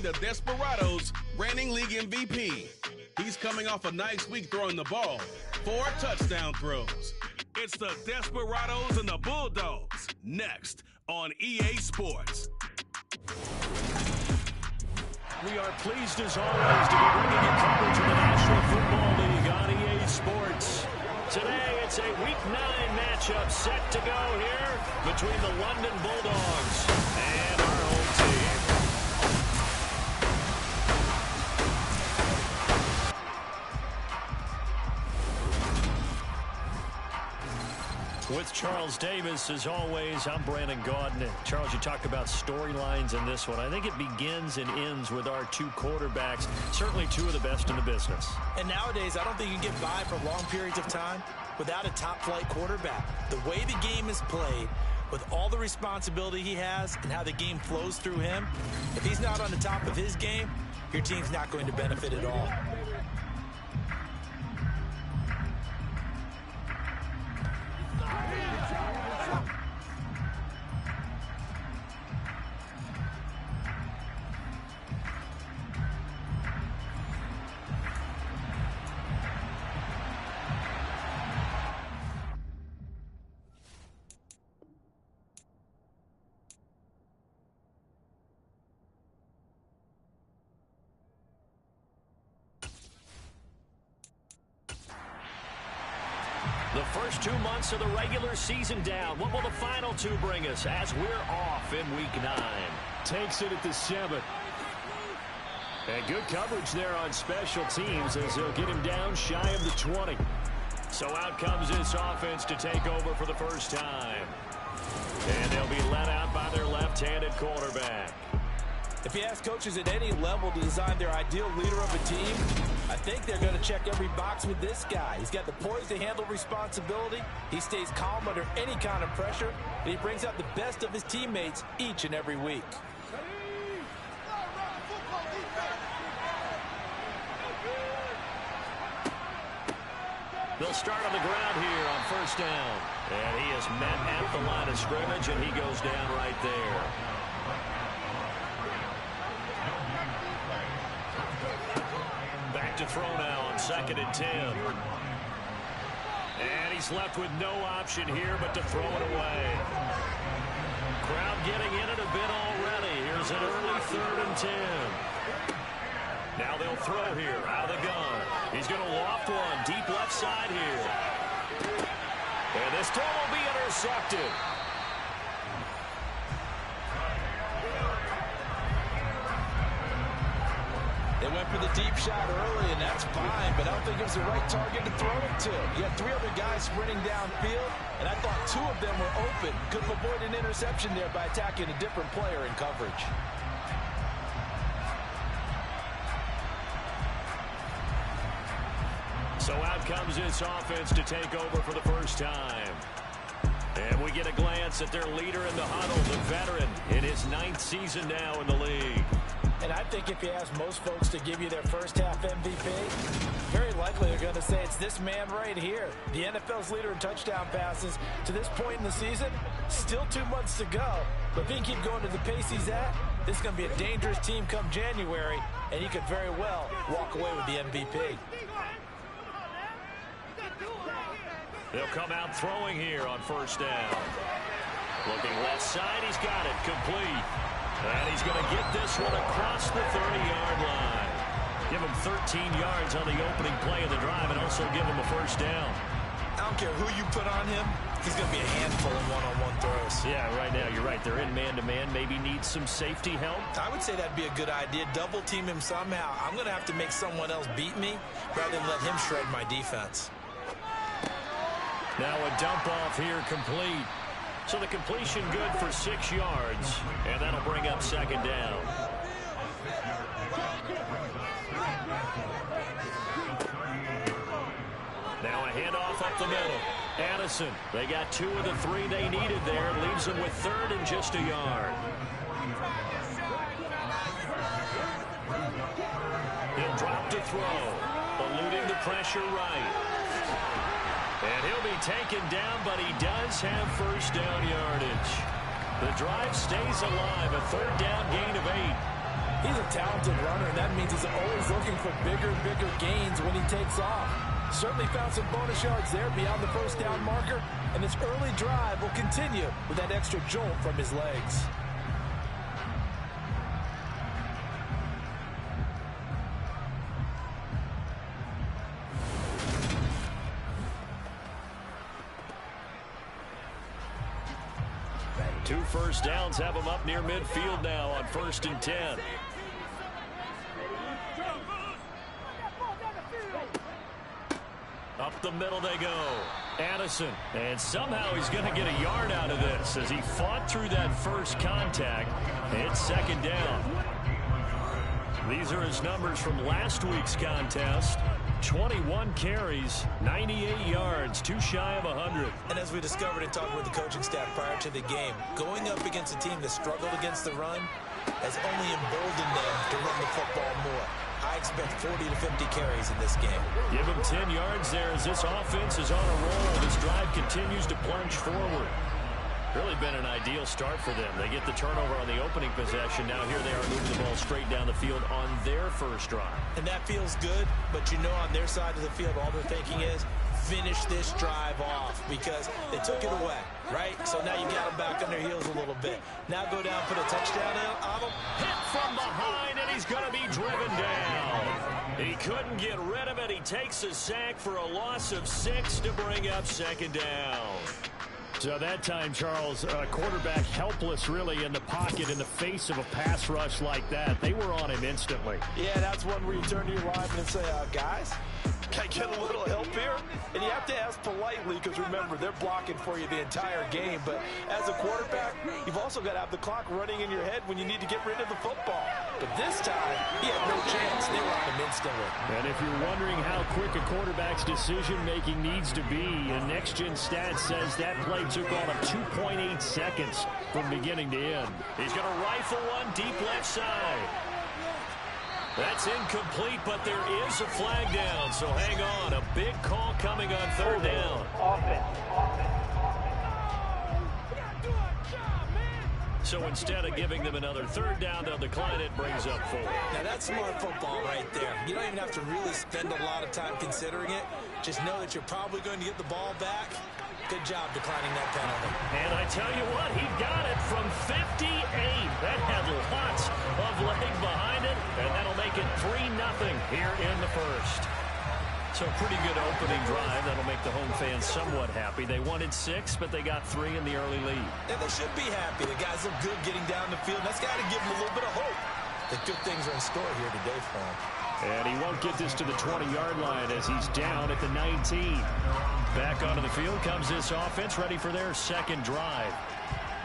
introducing the Desperados' reigning league MVP. He's coming off a nice week throwing the ball. 4 touchdown throws. It's the Desperados and the Bulldogs. Next on EA Sports. We are pleased as always to be bringing you coverage of the National Football League on EA Sports. Today it's a Week 9 matchup set to go here between the London Bulldogs and our home team. With Charles Davis, as always, I'm Brandon Gaudin. Charles, you talk about storylines in this one. I think it begins and ends with our 2 quarterbacks, certainly 2 of the best in the business. And nowadays, I don't think you can get by for long periods of time without a top-flight quarterback. The way the game is played, with all the responsibility he has and how the game flows through him, if he's not on the top of his game, your team's not going to benefit at all. The first 2 months of the regular season down. What will the final 2 bring us as we're off in Week 9? Takes it at the 7th. And good coverage there on special teams as they'll get him down shy of the 20. So out comes this offense to take over for the first time. And they'll be let out by their left-handed quarterback. If you ask coaches at any level to design their ideal leader of a team, I think they're going to check every box with this guy. He's got the poise to handle responsibility. He stays calm under any kind of pressure, and he brings out the best of his teammates each and every week. They'll start on the ground here on first down. And he is met at the line of scrimmage, and he goes down right there. Back to throw now on 2nd and 10. And he's left with no option here but to throw it away. Crowd getting in it a bit already. Here's an early 3rd and 10. Now they'll throw here out of the gun. He's going to loft one deep left side here. And this throw will be intercepted. They went for the deep shot early, and that's fine, but I don't think it was the right target to throw it to. You had 3 other guys sprinting downfield, and I thought 2 of them were open. Could have avoided an interception there by attacking a different player in coverage. So out comes this offense to take over for the first time. And we get a glance at their leader in the huddle, the veteran, in his 9th season now in the league. And I think if you ask most folks to give you their first half MVP, very likely they're going to say it's this man right here. The NFL's leader in touchdown passes to this point in the season. Still 2 months to go. But if he can keep going to the pace he's at, this is going to be a dangerous team come January, and he could very well walk away with the MVP. They'll come out throwing here on first down. Looking left side, he's got it complete. And he's going to get this one across the 30-yard line. Give him 13 yards on the opening play of the drive and also give him a first down. I don't care who you put on him. He's going to be a handful in one-on-one throws. Yeah, right now, you're right. They're in man-to-man. Maybe needs some safety help. I would say that'd be a good idea. Double team him somehow. I'm going to have to make someone else beat me rather than let him shred my defense. Now a dump off here complete. So the completion good for 6 yards, and that'll bring up 2nd down. Now a handoff up the middle. Addison, they got 2 of the 3 they needed there. Leaves them with 3rd and just a yard. He'll drop to throw, eluding the pressure right. And he'll be taken down, but he does have first down yardage. The drive stays alive, a 3rd down gain of 8. He's a talented runner, and that means he's always looking for bigger and bigger gains when he takes off. Certainly found some bonus yards there beyond the first down marker, and this early drive will continue with that extra jolt from his legs. Two first downs have them up near midfield now on 1st and 10. Up the middle they go. Addison. And somehow he's going to get a yard out of this as he fought through that first contact. It's 2nd down. These are his numbers from last week's contest. 21 carries, 98 yards, too shy of 100. And as we discovered in talking with the coaching staff prior to the game, going up against a team that struggled against the run has only emboldened them to run the football more. I expect 40 to 50 carries in this game. Give him 10 yards there as this offense is on a roll. This drive continues to plunge forward. Really been an ideal start for them. They get the turnover on the opening possession. Now here they are moving the ball straight down the field on their first drive. And that feels good, but you know on their side of the field all they're thinking is finish this drive off because they took it away, right? So now you got them back on their heels a little bit. Now go down, put a touchdown on them. Hit from behind, and he's going to be driven down. He couldn't get rid of it. He takes a sack for a loss of 6 to bring up 2nd down. So that time, Charles, quarterback helpless really in the pocket in the face of a pass rush like that. They were on him instantly. Yeah, that's one where you turn to your lineman and say, guys, can I get a little help here? And you have to ask politely because, remember, they're blocking for you the entire game. But as a quarterback, you've also got to have the clock running in your head when you need to get rid of the football. But this time, he had no chance. They were on him instantly. And if you're wondering how quick a quarterback's decision-making needs to be, a next-gen stat says that play took all of 2.8 seconds from beginning to end. He's going to rifle one deep left side. That's incomplete, but there is a flag down, so hang on. A big call coming on 3rd down. So instead of giving them another 3rd down, they'll decline it, brings up 4. Now that's smart football right there. You don't even have to really spend a lot of time considering it. Just know that you're probably going to get the ball back. Good job declining that penalty. And I tell you what, he got it from 58. That had lots of leg behind it, and that'll make it 3-0 here in the first. So pretty good opening drive. That'll make the home fans somewhat happy. They wanted 6, but they got 3 in the early lead. And they should be happy. The guys look good getting down the field. That's got to give them a little bit of hope that good things are in store here today for him. And he won't get this to the 20-yard line as he's down at the 19. Back onto the field comes this offense, ready for their 2nd drive.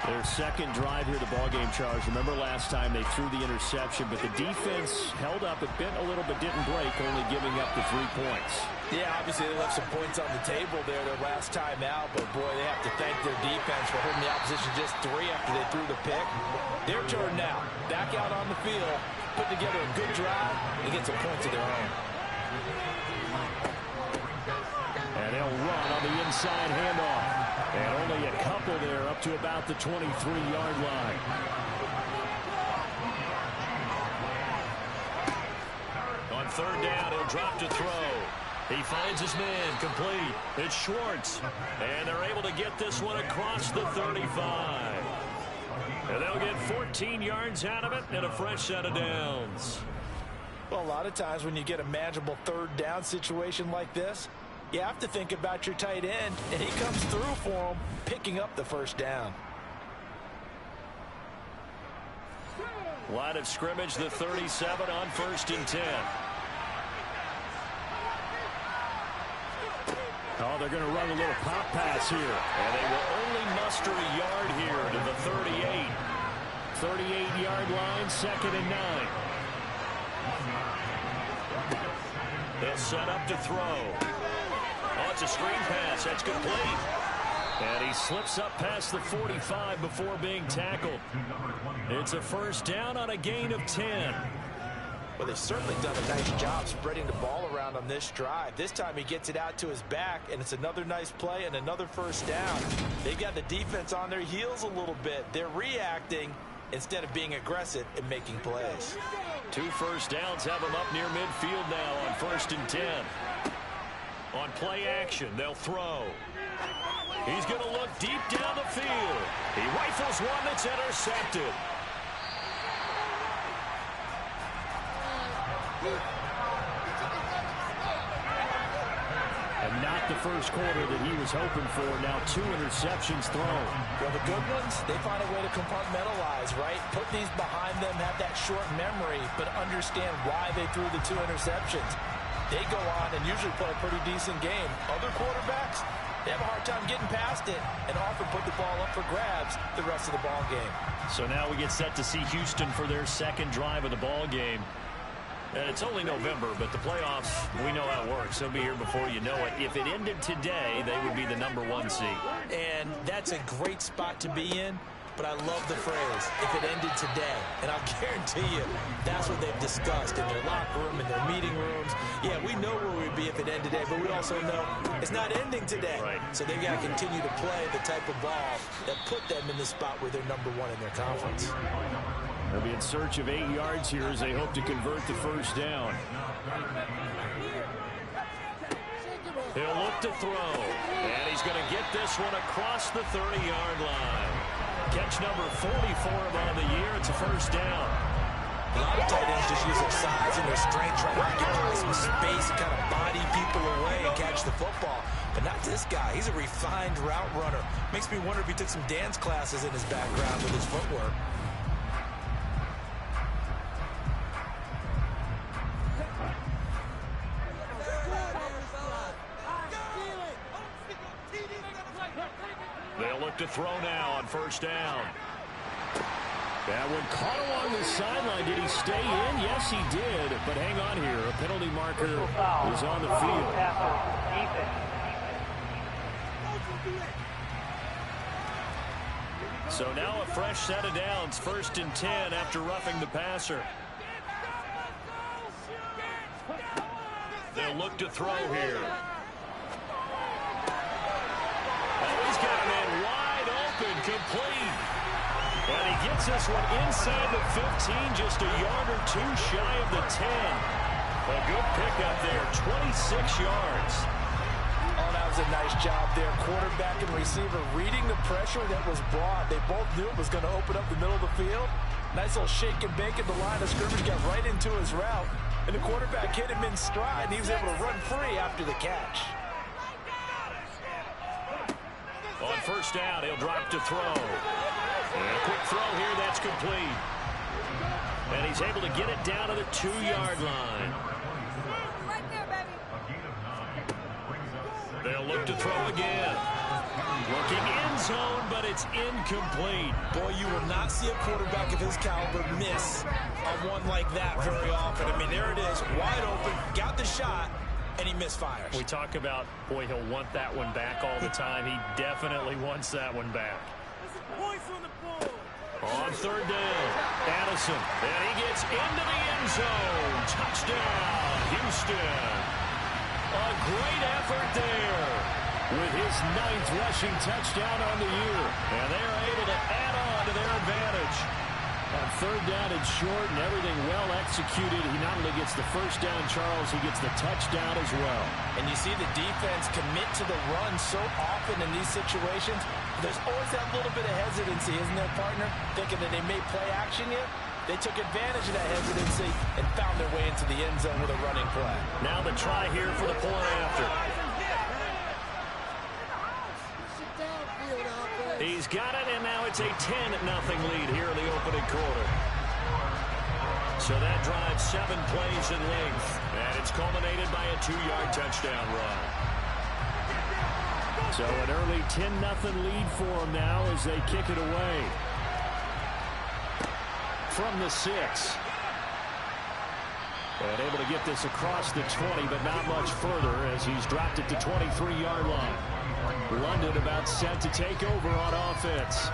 Their 2nd drive here, the ballgame, Charles. Remember last time they threw the interception, but the defense held up. It bent a little but didn't break, only giving up the 3 points. Yeah, obviously they left some points on the table there their last time out, but boy, they have to thank their defense for holding the opposition just 3 after they threw the pick. Their turn now. Back out on the field, put together a good drive, and get some points of their own. And they'll run on the inside handoff. And only a couple there up to about the 23-yard line. On 3rd down, he'll drop to throw. He finds his man, complete. It's Schwartz. And they're able to get this one across the 35. And they'll get 14 yards out of it and a fresh set of downs. Well, a lot of times when you get a manageable 3rd down situation like this, you have to think about your tight end, and he comes through for him, picking up the 1st down. Line of scrimmage, the 37 on 1st and 10. Oh, they're going to run a little pop pass here. And they will only muster a yard here to the 38. 38-yard line, 2nd and 9. They'll set up to throw. Oh, it's a screen pass. That's complete. And he slips up past the 45 before being tackled. It's a 1st down on a gain of 10. Well, they've certainly done a nice job spreading the ball around on this drive. This time he gets it out to his back, and it's another nice play and another 1st down. They've got the defense on their heels a little bit. They're reacting, instead of being aggressive and making plays. 2 first downs have him up near midfield now on 1st and 10. On play action, they'll throw. He's going to look deep down the field. He rifles one that's intercepted. And not the first quarter that he was hoping for. Now 2 interceptions thrown. Well, the good ones, they find a way to compartmentalize, right? Put these behind them, have that short memory, but understand why they threw the 2 interceptions. They go on and usually play a pretty decent game. Other quarterbacks, they have a hard time getting past it and often put the ball up for grabs the rest of the ball game. So now we get set to see Houston for their second drive of the ball game. And it's only November, but the playoffs, we know how it works. They'll be here before you know it. If it ended today, they would be the #1 seed. And that's a great spot to be in, but I love the phrase, if it ended today. And I'll guarantee you, that's what they've discussed in their locker room, in their meeting rooms. Yeah, we know where we'd be if it ended today, but we also know it's not ending today. Right. So they've got to continue to play the type of ball that put them in the spot where they're #1 in their conference. They'll be in search of 8 yards here as they hope to convert the first down. He'll look to throw. And he's going to get this one across the 30-yard line. Catch number 40 for him on the year. It's a first down. A lot of tight ends just use their size and their strength, trying to occupy some space, kind of body people away and catch the football. But not this guy. He's a refined route runner. Makes me wonder if he took some dance classes in his background with his footwork. They'll look to throw now on first down. That one caught along the sideline. Did he stay in? Yes, he did. But hang on here. A penalty marker is on the field. So now a fresh set of downs. 1st and 10 after roughing the passer. They'll look to throw here. He's got a man wide open, complete. And he gets this one inside the 15, just a yard or 2 shy of the 10. A good pickup there, 26 yards. Oh, that was a nice job there. Quarterback and receiver reading the pressure that was brought. They both knew it was going to open up the middle of the field. Nice little shake and bake at the line of scrimmage, got right into his route. And the quarterback hit him in stride, and he was able to run free after the catch. On first down, he'll drop to throw. And a quick throw here, that's complete. And he's able to get it down to the 2-yard line. They'll look to throw again. Looking end zone, but it's incomplete. Boy, you will not see a quarterback of his caliber miss on one like that very often. I mean, there it is, wide open, got the shot, and he misfires. We talk about, boy, he'll want that one back all the time. He definitely wants that one back. On third down, Addison, and he gets into the end zone. Touchdown, Houston. A great effort there with his 9th rushing touchdown on the year. And they are able to add on to their advantage. On third down and short and everything well executed, he not only gets the first down, Charles, he gets the touchdown as well. And you see the defense commit to the run so often in these situations. There's always that little bit of hesitancy, isn't there, partner? Thinking that they may play action you. They took advantage of that hesitancy and found their way into the end zone with a running play. Now the try here for the point after. He's got it, and now it's a 10-0 lead here in the opening quarter. So that drives 7 plays in length, and it's culminated by a 2-yard touchdown run. So an early 10-0 lead for them now as they kick it away. From the 6. And able to get this across the 20, but not much further as he's dropped it to 23-yard line. London about set to take over on offense.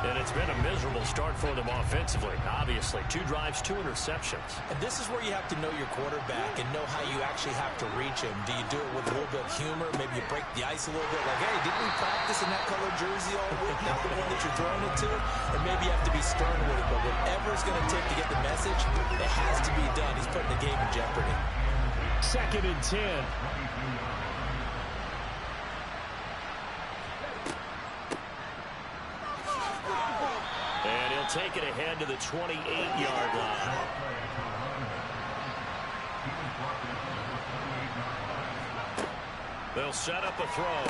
And it's been a miserable start for them offensively, obviously. 2 drives, 2 interceptions. And this is where you have to know your quarterback and know how you actually have to reach him. Do you do it with a little bit of humor? Maybe you break the ice a little bit, like, hey, didn't we practice in that color jersey all week? Not the one that you're throwing it to? And maybe you have to be stern with it, but whatever it's going to take to get the message, it has to be done. He's putting the game in jeopardy. 2nd and 10. And he'll take it ahead to the 28-yard line. They'll set up a throw.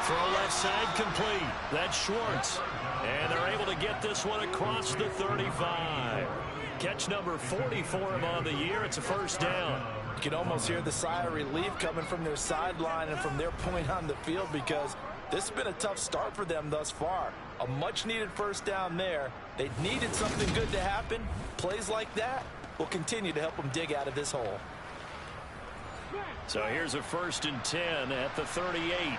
Throw left side complete. That's Schwartz. And they're able to get this one across the 35. Catch number 40 for him on the year. It's a first down. You can almost hear the sigh of relief coming from their sideline and from their point on the field, because this has been a tough start for them thus far. A much-needed first down there. They needed something good to happen. Plays like that will continue to help them dig out of this hole. So here's a 1st and 10 at the 38.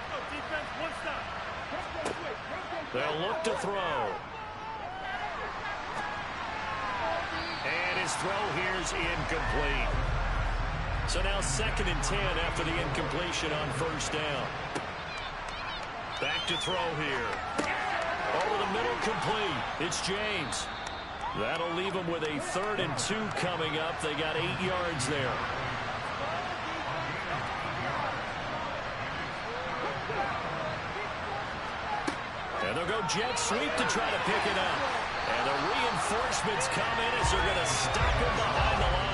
They'll look to throw. And his throw here's incomplete. So now 2nd and 10 after the incompletion on first down. Back to throw here. Over the middle, complete. It's James. That'll leave them with a 3rd and 2 coming up. They got 8 yards there. And they'll go jet sweep to try to pick it up. And the reinforcements come in as they're going to stop him behind the line.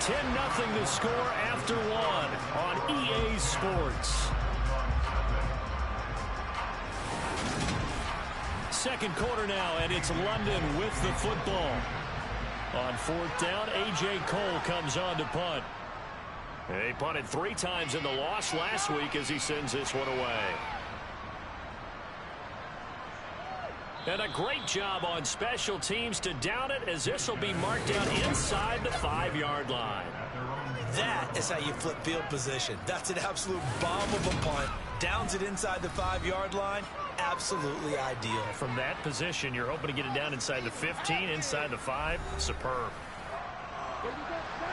10-0 to score after 1 on EA Sports. 2nd quarter now, and it's London with the football. On 4th down, A.J. Cole comes on to punt. He punted 3 times in the loss last week as he sends this one away. And a great job on special teams to down it, as this will be marked down inside the 5-yard line. That is how you flip field position. That's an absolute bomb of a punt. Downs it inside the 5-yard line. Absolutely ideal. From that position, you're hoping to get it down inside the 15, inside the 5. Superb.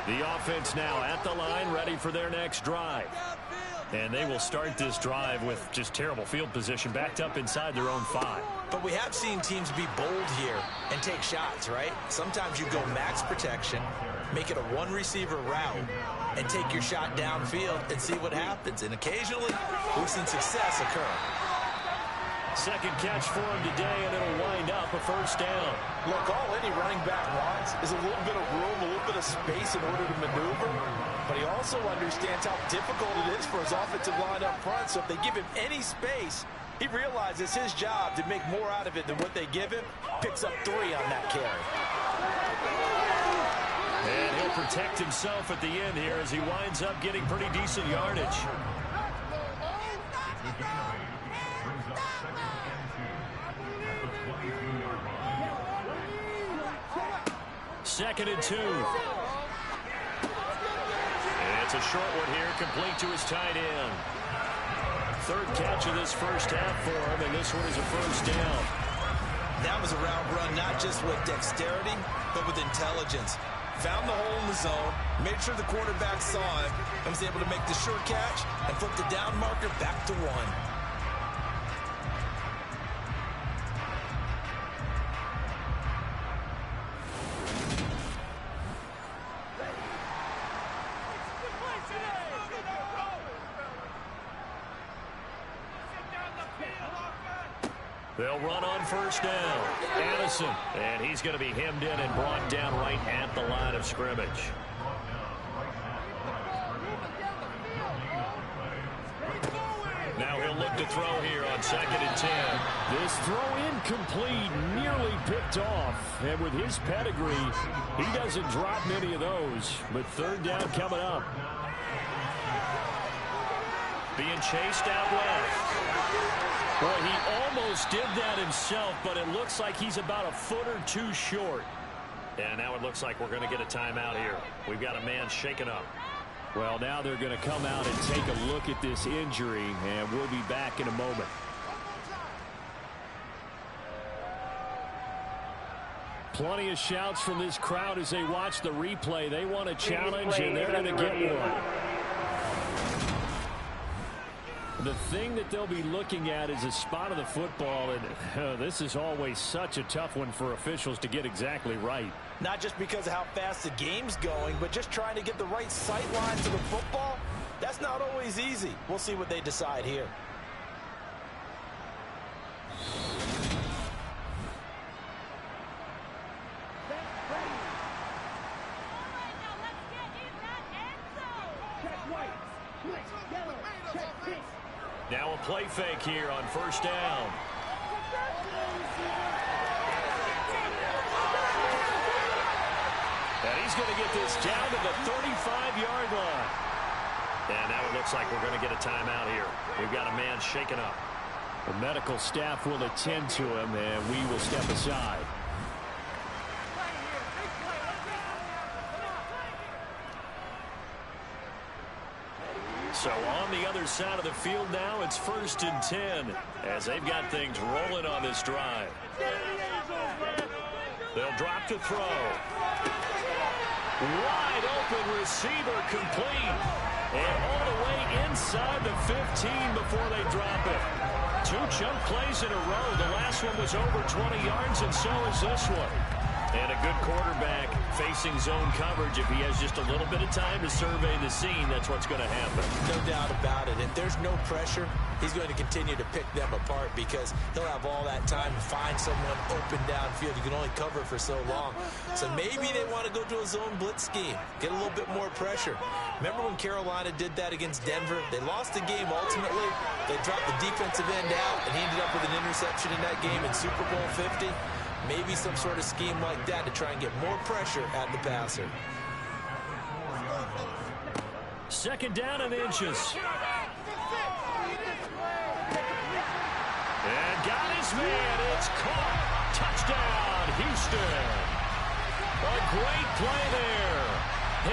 The offense now at the line, ready for their next drive. And they will start this drive with just terrible field position, backed up inside their own 5. But we have seen teams be bold here and take shots, right? Sometimes you go max protection, make it a 1-receiver route, and take your shot downfield and see what happens. And occasionally, we've seen success occur. 2nd catch for him today, and it'll wind up a first down. Look, all any running back wants is a little bit of room, a little bit of space in order to maneuver. But he also understands how difficult it is for his offensive line up front. So if they give him any space, he realizes his job to make more out of it than what they give him. Picks up 3 on that carry. And he'll protect himself at the end here as he winds up getting pretty decent yardage. Second and 2. And it's a short one here, complete to his tight end. 3rd catch of this first half for him, and this one is a first down. That was a route run, not just with dexterity, but with intelligence. Found the hole in the zone, made sure the quarterback saw him, and was able to make the short catch and flip the down marker back to 1. They'll run on first down. Addison, and he's going to be hemmed in and brought down right at the line of scrimmage. Now he'll look to throw here on 2nd and 10. This throw incomplete, nearly picked off. And with his pedigree, he doesn't drop many of those. But 3rd down coming up. Being chased out left. Boy, he almost did that himself, but it looks like he's about a foot or 2 short. And now it looks like we're going to get a timeout here. We've got a man shaken up. Well, now they're going to come out and take a look at this injury, and we'll be back in a moment. Plenty of shouts from this crowd as they watch the replay. They want a challenge, and they're going to get one. The thing that they'll be looking at is a spot of the football, and this is always such a tough one for officials to get exactly right. Not just because of how fast the game's going, but just trying to get the right sight line to the football. That's not always easy. We'll see what they decide here. Now a play fake here on first down. And he's going to get this down to the 35-yard line. And now it looks like we're going to get a timeout here. We've got a man shaken up. The medical staff will attend to him, and we will step aside. So on the other side of the field now, it's 1st and 10 as they've got things rolling on this drive. They'll drop to throw. Wide open receiver complete. And all the way inside the 15 before they drop it. 2 chunk plays in a row. The last one was over 20 yards, and so is this one. And a good quarterback facing zone coverage. If he has just a little bit of time to survey the scene, that's what's going to happen. No doubt about it. If there's no pressure, he's going to continue to pick them apart because he'll have all that time to find someone open downfield. You can only cover for so long. So maybe they want to go to a zone blitz scheme, get a little bit more pressure. Remember when Carolina did that against Denver? They lost the game ultimately. They dropped the defensive end out, and he ended up with an interception in that game in Super Bowl 50. Maybe some sort of scheme like that to try and get more pressure at the passer. 2nd down and inches. And got his man. It's caught. Touchdown, Houston. A great play there.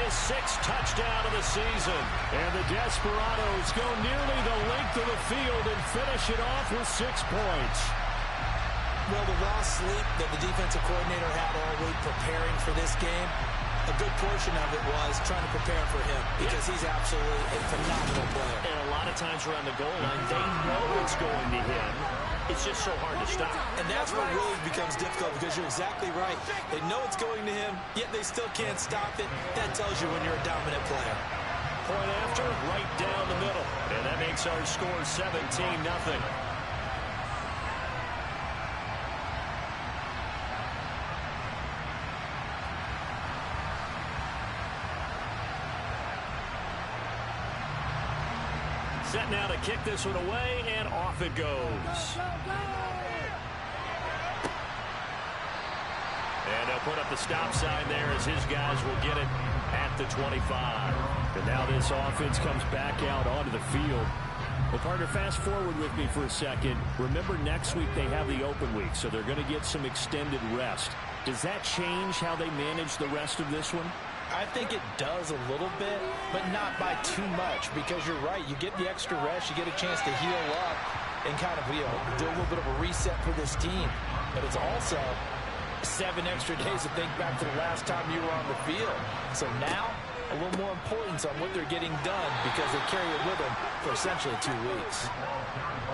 His 6th touchdown of the season. And the Desperados go nearly the length of the field and finish it off with 6 points. Well, the lost sleep that the defensive coordinator had all week preparing for this game, a good portion of it was trying to prepare for him because he's absolutely a phenomenal player. And a lot of times around the goal line, they know it's going to him. It's just so hard to stop. And that's what really becomes difficult because you're exactly right. They know it's going to him, yet they still can't stop it. That tells you when you're a dominant player. Point after, right down the middle. And that makes our score 17-0. Set now to kick this one away, and off it goes. And they'll put up the stop sign there as his guys will get it at the 25. And now this offense comes back out onto the field. Well, partner, fast forward with me for a second. Remember, next week they have the open week, so they're going to get some extended rest. Does that change how they manage the rest of this one? I think it does a little bit, but not by too much, because you're right. You get the extra rest, you get a chance to heal up and kind of, do a little bit of a reset for this team. But it's also 7 extra days to think back to the last time you were on the field. So now, a little more importance on what they're getting done because they carry it with them for essentially 2 weeks.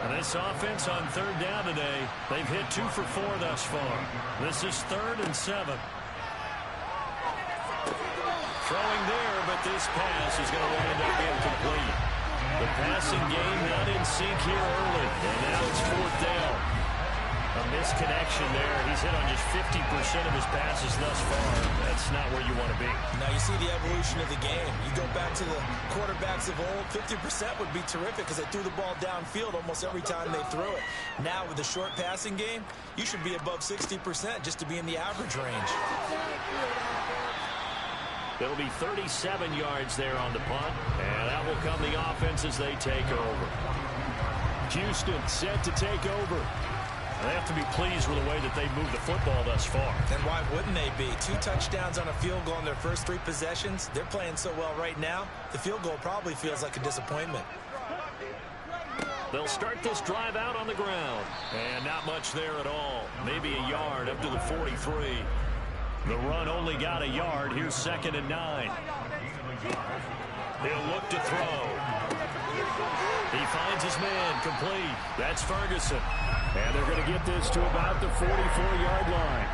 And this offense on 3rd down today, they've hit 2 for 4 thus far. This is 3rd and 7. Throwing there, but this pass is going to wind up incomplete. The passing game not in sync here early, and now it's 4th down. A misconnection there. He's hit on just 50% of his passes thus far. That's not where you want to be. Now you see the evolution of the game. You go back to the quarterbacks of old, 50% would be terrific because they threw the ball downfield almost every time they threw it. Now with the short passing game, you should be above 60% just to be in the average range. It'll be 37 yards there on the punt, and that will come the offense as they take over. Houston set to take over. They have to be pleased with the way that they've moved the football thus far. And why wouldn't they be? 2 touchdowns on a field goal in their first 3 possessions. They're playing so well right now, the field goal probably feels like a disappointment. They'll start this drive out on the ground. And not much there at all. Maybe a yard up to the 43. The run only got a yard. Here's 2nd and 9. He'll look to throw. He finds his man complete. That's Ferguson. And they're going to get this to about the 44-yard line.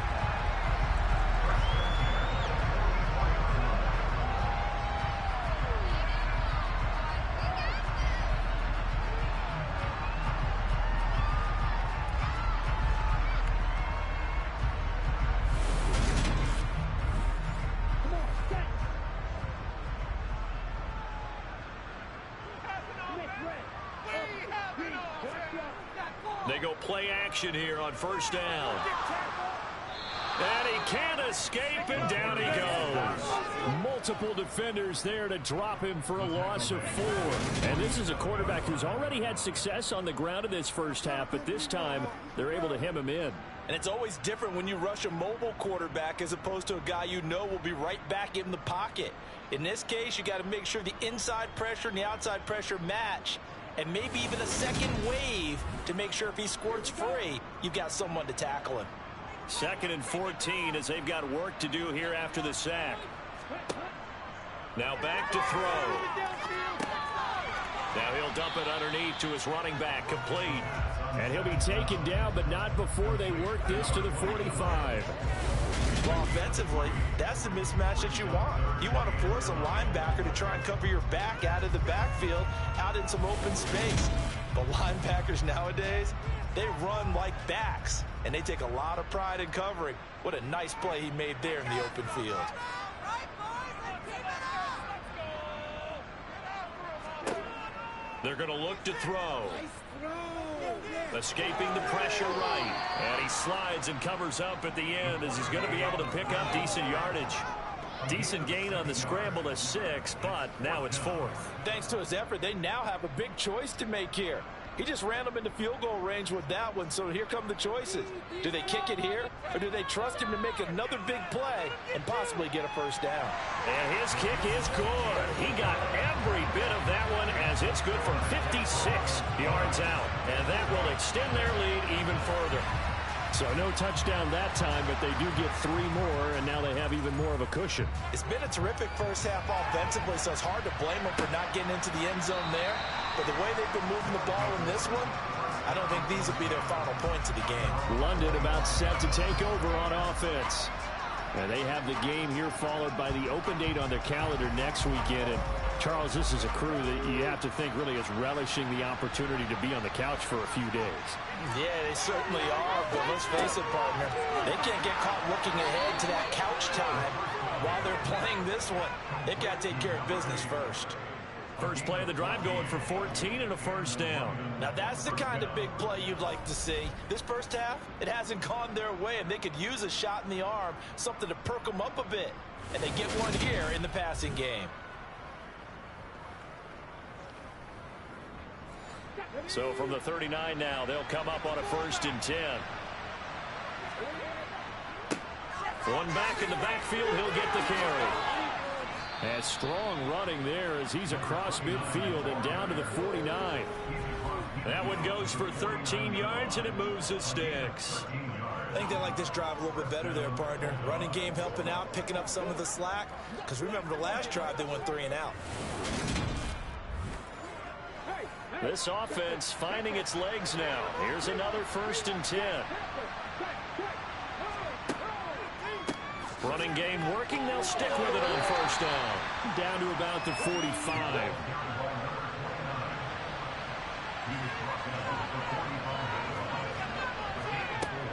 They go play action here on 1st down. And he can't escape, and down he goes. Multiple defenders there to drop him for a loss of 4. And this is a quarterback who's already had success on the ground in this first half, but this time they're able to hem him in. And it's always different when you rush a mobile quarterback as opposed to a guy you know will be right back in the pocket. In this case, you got to make sure the inside pressure and the outside pressure match. And maybe even a second wave to make sure if he squirts free, you've got someone to tackle him. 2nd and 14 as they've got work to do here after the sack. Now back to throw. Now he'll dump it underneath to his running back, complete. And he'll be taken down, but not before they work this to the 45. Well, offensively, that's the mismatch that you want. You want to force a linebacker to try and cover your back out of the backfield, out in some open space. But linebackers nowadays, they run like backs, and they take a lot of pride in covering. What a nice play he made there in the open field. They're going to look to throw. Escaping the pressure right. And he slides and covers up at the end as he's going to be able to pick up decent yardage. Decent gain on the scramble to 6, but now it's 4th. Thanks to his effort, they now have a big choice to make here. He just ran them into field goal range with that one, so here come the choices. Do they kick it here, or do they trust him to make another big play and possibly get a 1st down? And his kick is good. He got every bit of that one as it's good from 56 yards out. And that will extend their lead even further. So no touchdown that time, but they do get 3 more, and now they have even more of a cushion. It's been a terrific first half offensively, so it's hard to blame them for not getting into the end zone there. But the way they've been moving the ball in this one, I don't think these will be their final points of the game. London about set to take over on offense. And they have the game here followed by the open date on their calendar next weekend. And Charles, this is a crew that you have to think really is relishing the opportunity to be on the couch for a few days. Yeah, they certainly are, but let's face it, partner. They can't get caught looking ahead to that couch time while they're playing this one. They've got to take care of business first. First play of the drive going for 14 and a 1st down. Now that's the kind of big play you'd like to see. This first half, it hasn't gone their way, and they could use a shot in the arm, something to perk them up a bit. And they get one here in the passing game. So from the 39 now, they'll come up on a 1st and 10. One back in the backfield, he'll get the carry. And strong running there as he's across midfield and down to the 49. That one goes for 13 yards, and it moves the sticks. I think they like this drive a little bit better there, partner. Running game helping out, picking up some of the slack. Because remember the last drive, they went 3 and out. This offense finding its legs now. Here's another 1st and 10. Running game working. They'll stick with it on 1st down. Down to about the 45.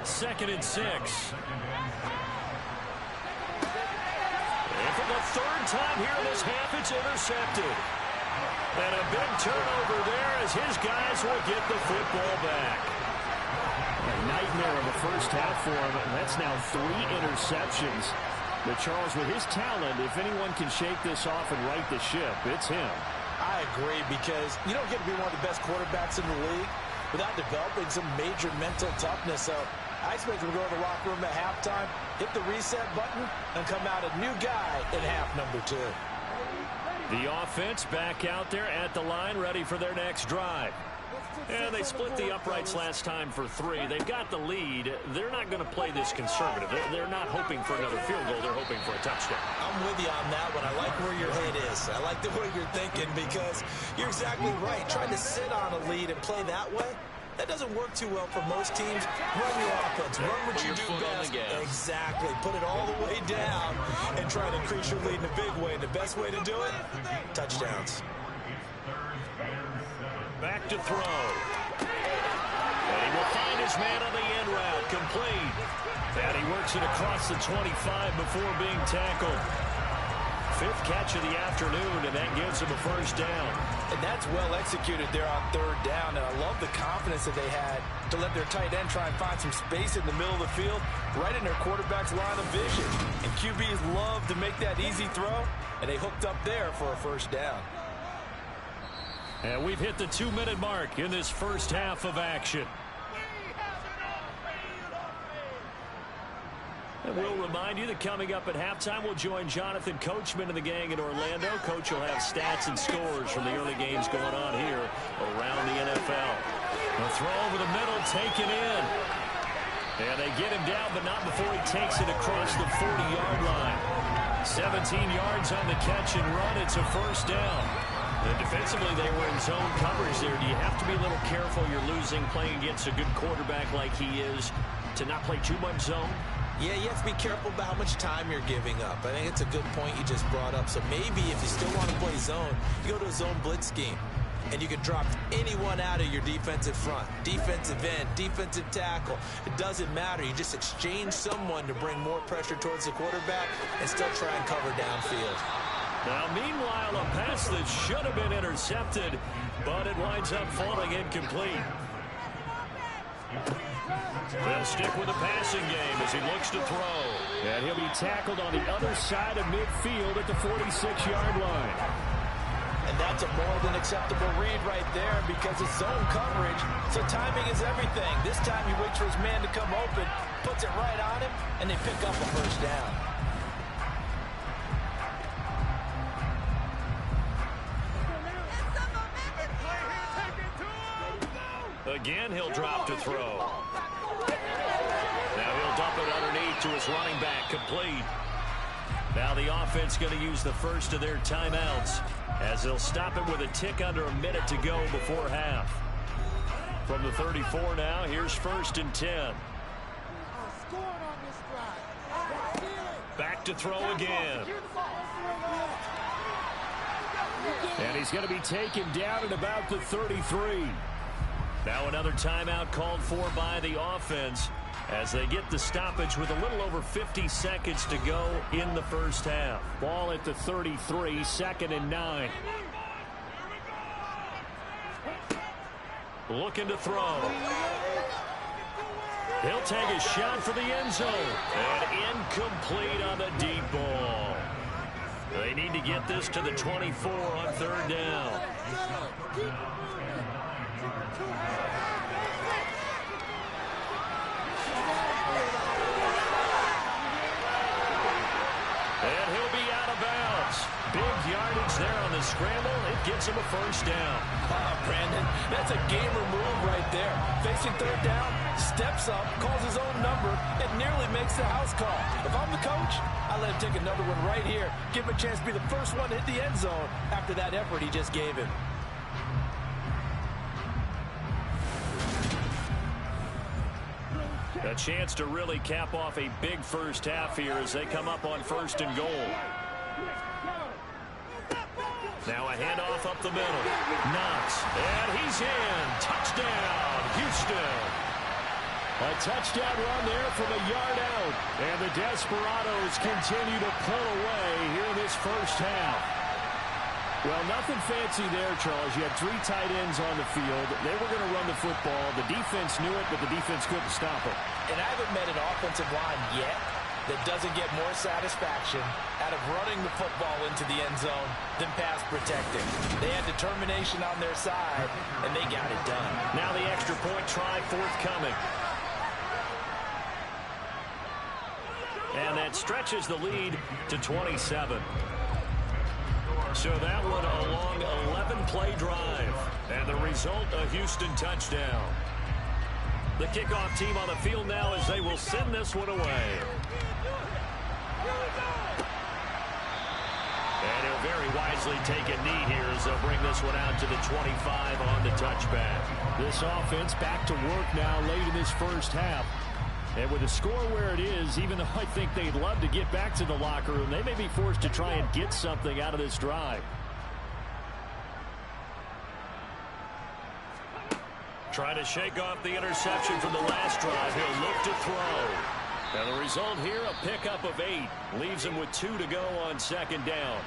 Second and 6. And for the 3rd time here in this half, it's intercepted. And a big turnover there as his guys will get the football back. A nightmare of a first half for him, and that's now 3 interceptions. But Charles, with his talent, if anyone can shake this off and right the ship, it's him. I agree, because you don't get to be one of the best quarterbacks in the league without developing some major mental toughness. So I expect him to go to the locker room at halftime, hit the reset button, and come out a new guy in half number 2. The offense back out there at the line, ready for their next drive. And they split the uprights last time for 3. They've got the lead. They're not going to play this conservative. They're not hoping for another field goal. They're hoping for a touchdown. I'm with you on that one. I like where your head is. I like the way you're thinking because you're exactly right. Trying to sit on a lead and play that way, that doesn't work too well for most teams. Run your offense. Run what you do best. Exactly. Put it all the way down and try to increase your lead in a big way. And the best way to do it, touchdowns. Back to throw. And he will find his man on the end route. Complete. And he works it across the 25 before being tackled. 5th catch of the afternoon, and that gives him a first down. And that's well executed there on 3rd down. And I love the confidence that they had to let their tight end try and find some space in the middle of the field, right in their quarterback's line of vision. And QBs love to make that easy throw, and they hooked up there for a first down. And we've hit the 2-minute mark in this first half of action. And we'll remind you that coming up at halftime, we'll join Jonathan Coachman and the gang in Orlando. Coach will have stats and scores from the early games going on here around the NFL. The throw over the middle, taken in. And they get him down, but not before he takes it across the 40-yard line. 17 yards on the catch and run. It's a first down. And defensively, they were in zone coverage there. Do you have to be a little careful? You're losing, playing against a good quarterback like he is, to not play too much zone? Yeah, you have to be careful about how much time you're giving up. I think it's a good point you just brought up. So maybe if you still want to play zone, you go to a zone blitz scheme. And you can drop anyone out of your defensive front. Defensive end, defensive tackle. It doesn't matter. You just exchange someone to bring more pressure towards the quarterback and still try and cover downfield. Now, meanwhile, a pass that should have been intercepted, but it winds up falling incomplete. They'll stick with the passing game as he looks to throw. And he'll be tackled on the other side of midfield at the 46-yard line. And that's a more than acceptable read right there because it's zone coverage, so timing is everything. This time he waits for his man to come open, puts it right on him, and they pick up a first down. Again, he'll drop to throw. Now he'll dump it underneath to his running back, complete. Now the offense going to use the first of their timeouts as they'll stop it with a tick under a minute to go before half. From the 34 now, here's 1st and 10. Back to throw again. And he's going to be taken down at about the 33. Now another timeout called for by the offense as they get the stoppage with a little over 50 seconds to go in the first half. Ball at the 33, 2nd and 9. Looking to throw. He'll take a shot for the end zone. And incomplete on the deep ball. They need to get this to the 24 on 3rd down. And he'll be out of bounds. Big yardage there on the scramble. It gets him a first down. Brandon, that's a gamer move right there. Facing 3rd down, steps up, calls his own number, and nearly makes the house call. If I'm the coach, I let him take another one right here. Give him a chance to be the first one to hit the end zone after that effort he just gave him. A chance to really cap off a big first half here as they come up on 1st and goal. Now a handoff up the middle. Knox, and he's in. Touchdown, Houston. A touchdown run there from a yard out. And the Desperados continue to pull away here in this first half. Well, nothing fancy there, Charles. You had 3 tight ends on the field. They were going to run the football. The defense knew it, but the defense couldn't stop it. And I haven't met an offensive line yet that doesn't get more satisfaction out of running the football into the end zone than pass protecting. They had determination on their side, and they got it done. Now the extra point try forthcoming. And that stretches the lead to 27. So that one a long 11-play drive. And the result, a Houston touchdown. The kickoff team on the field now as they will send this one away. And he'll very wisely take a knee here as they'll bring this one out to the 25 on the touchback. This offense back to work now late in this first half. And with the score where it is, even though I think they'd love to get back to the locker room, they may be forced to try and get something out of this drive. Trying to shake off the interception from the last drive. He'll look to throw. And the result here, a pickup of 8. Leaves him with 2 to go on second down.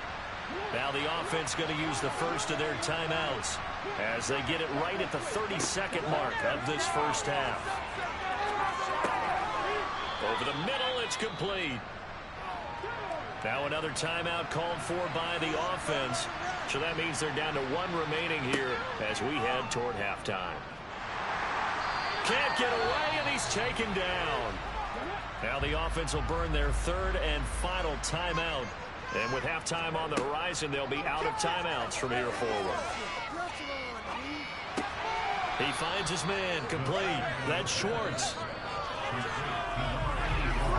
Now the offense going to use the first of their timeouts as they get it right at the 32nd mark of this first half. Over the middle, it's complete. Now another timeout called for by the offense. So that means they're down to 1 remaining here as we head toward halftime. Can't get away, and he's taken down. Now the offense will burn their 3rd and final timeout. And with halftime on the horizon, they'll be out of timeouts from here forward. He finds his man, complete. That's Schwartz.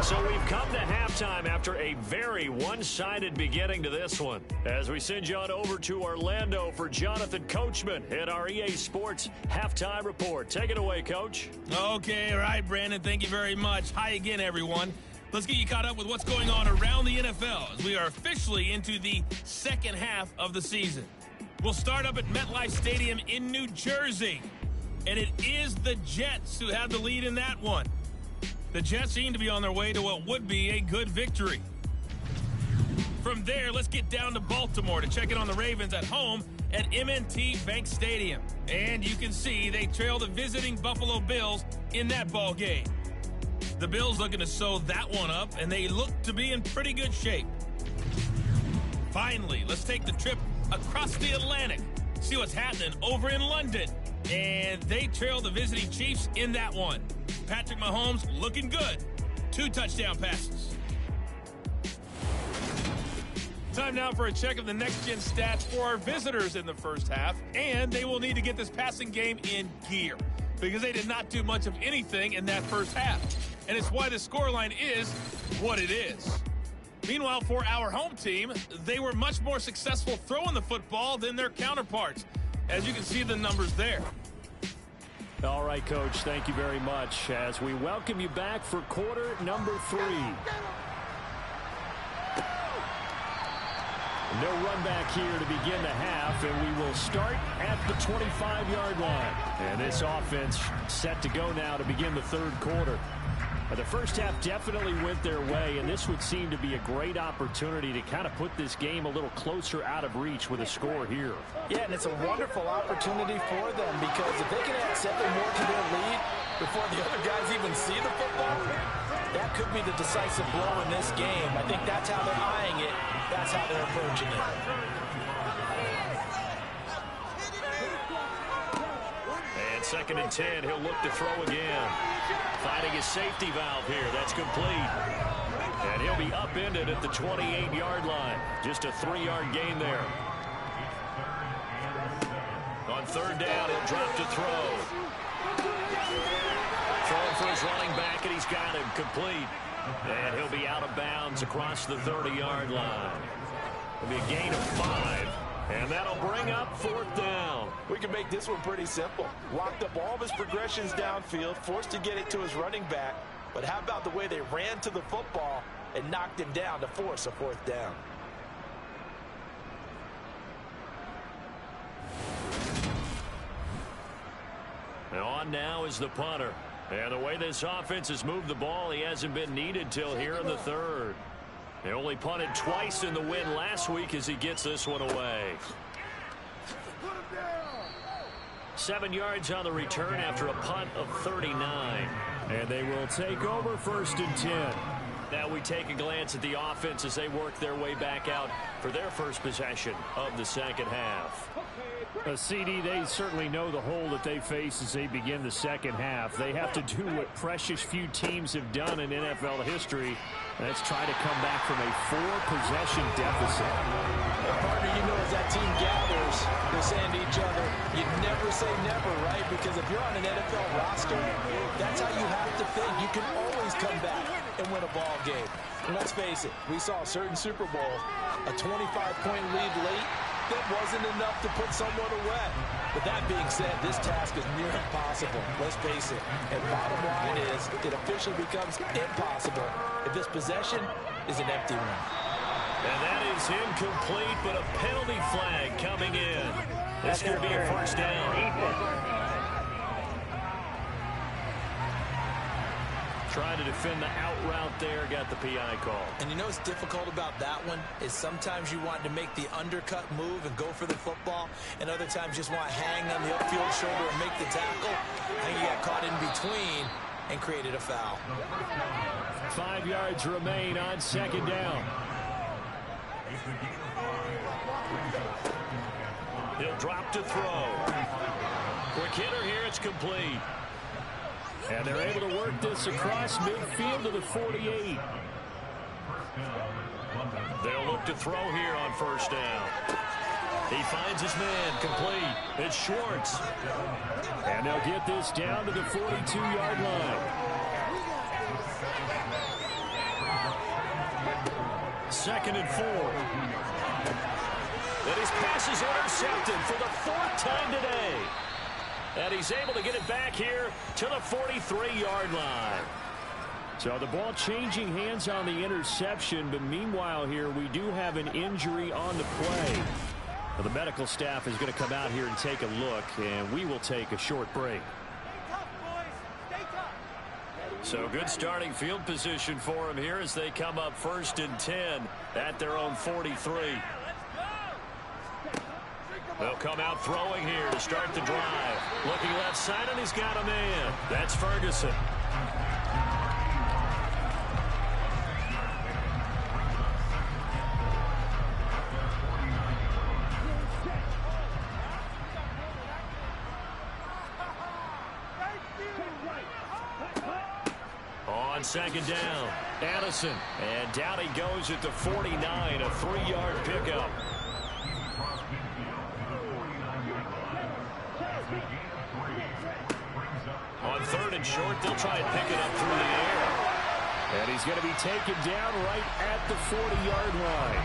So we've come to halftime after a very one-sided beginning to this one. As we send you on over to Orlando for Jonathan Coachman at our EA Sports Halftime Report. Take it away, Coach. Okay, all right, Brandon. Thank you very much. Hi again, everyone. Let's get you caught up with what's going on around the NFL as we are officially into the second half of the season. We'll start up at MetLife Stadium in New Jersey, and it is the Jets who have the lead in that one. The Jets seem to be on their way to what would be a good victory. From there, let's get down to Baltimore to check in on the Ravens at home at M&T Bank Stadium. And you can see they trail the visiting Buffalo Bills in that ball game. The Bills looking to sew that one up, and they look to be in pretty good shape. Finally, let's take the trip across the Atlantic, see what's happening over in London. And they trail the visiting Chiefs in that one. Patrick Mahomes looking good. 2 touchdown passes. Time now for a check of the next-gen stats for our visitors in the first half. And they will need to get this passing game in gear because they did not do much of anything in that first half. And it's why the scoreline is what it is. Meanwhile, for our home team, they were much more successful throwing the football than their counterparts. As you can see the numbers there. All right, Coach, thank you very much as we welcome you back for quarter number 3. No run back here to begin the half, and we will start at the 25-yard line. And this offense set to go now to begin the third quarter. The first half definitely went their way, and this would seem to be a great opportunity to kind of put this game a little closer out of reach with a score here. Yeah, and it's a wonderful opportunity for them because if they can add 7 more to their lead before the other guys even see the football, that could be the decisive blow in this game. I think that's how they're eyeing it. That's how they're approaching it. And 2nd and 10, he'll look to throw again. Finding his safety valve here. That's complete. And he'll be upended at the 28-yard line. Just a 3-yard gain there. On 3rd down, he'll drop to throw. Throwing for his running back, and he's got him complete. And he'll be out of bounds across the 30-yard line. It'll be a gain of 5. And that'll bring up 4th down. We can make this one pretty simple. Locked up all of his progressions downfield, forced to get it to his running back. But how about the way they ran to the football and knocked him down to force a 4th down? And on now is the punter. And the way this offense has moved the ball, he hasn't been needed till here in the 3rd. They only punted twice in the win last week as he gets this one away. 7 yards on the return after a punt of 39. And they will take over 1st and 10. Now we take a glance at the offense as they work their way back out for their first possession of the second half. CD, they certainly know the hole that they face as they begin the second half. They have to do what precious few teams have done in NFL history. That's try to come back from a 4-possession deficit. And partner, you know, as that team gathers, they're saying to each other, you never say never, right? Because if you're on an NFL roster, that's how you have to think. You can always come back and win a ball game. And let's face it, we saw a certain Super Bowl, a 25-point lead late, that wasn't enough to put someone away. But that being said, this task is near impossible. Let's face it. And bottom line is, it officially becomes impossible if this possession is an empty one. And that is incomplete, but a penalty flag coming in. This could be a first down. Trying to defend the out route there, got the PI call. And you know what's difficult about that one is sometimes you want to make the undercut move and go for the football, and other times just want to hang on the upfield shoulder and make the tackle. And you got caught in between and created a foul. 5 yards remain on second down. He'll drop to throw. Quick hitter here, it's complete. And they're able to work this across midfield to the 48. They'll look to throw here on first down. He finds his man, complete. It's Schwartz. And they'll get this down to the 42-yard line. Second and 4. And his pass is intercepted for the 4th time today. And he's able to get it back here to the 43-yard line. So the ball changing hands on the interception, but meanwhile here we do have an injury on the play. Well, the medical staff is going to come out here and take a look, and we will take a short break. So good starting field position for him here as they come up 1st and 10 at their own 43. They'll come out throwing here to start the drive. Looking left side, and he's got a man. That's Ferguson. On second down, Addison. And down he goes at the 49, a 3-yard pickup. On 3rd and short, they'll try and pick it up through the air. And he's going to be taken down right at the 40-yard line.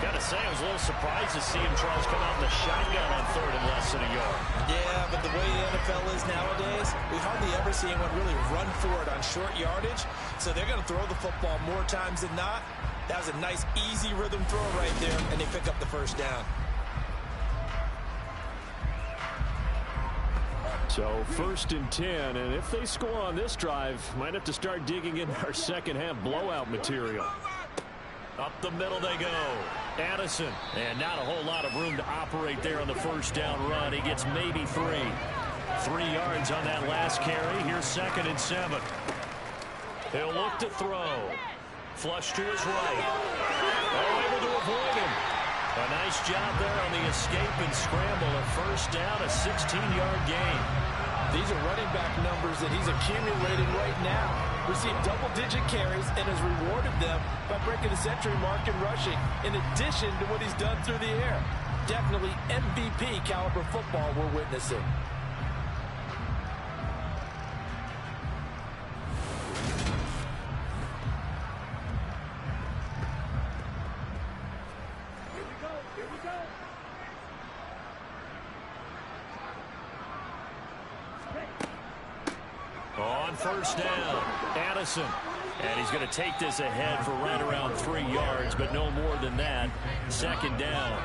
Gotta say, I was a little surprised to see him, Charles, come out in the shotgun on 3rd and less than a yard. Yeah, but the way the NFL is nowadays, we hardly ever see anyone really run for it on short yardage. So they're going to throw the football more times than not. That was a nice, easy rhythm throw right there, and they pick up the first down. So 1st and 10, and if they score on this drive, might have to start digging in our second half blowout material. Up the middle they go. Addison, and not a whole lot of room to operate there on the first down run. He gets maybe 3. 3 yards on that last carry. Here's 2nd and 7. He'll look to throw. Flush to his right. Oh, able to avoid him. A nice job there on the escape and scramble. A first down, a 16-yard gain. These are running back numbers that he's accumulating right now. Received double-digit carries and has rewarded them by breaking the century mark in rushing, in addition to what he's done through the air. Definitely MVP caliber football we're witnessing. On first down, Addison. And he's going to take this ahead for right around 3 yards, but no more than that. 2nd down.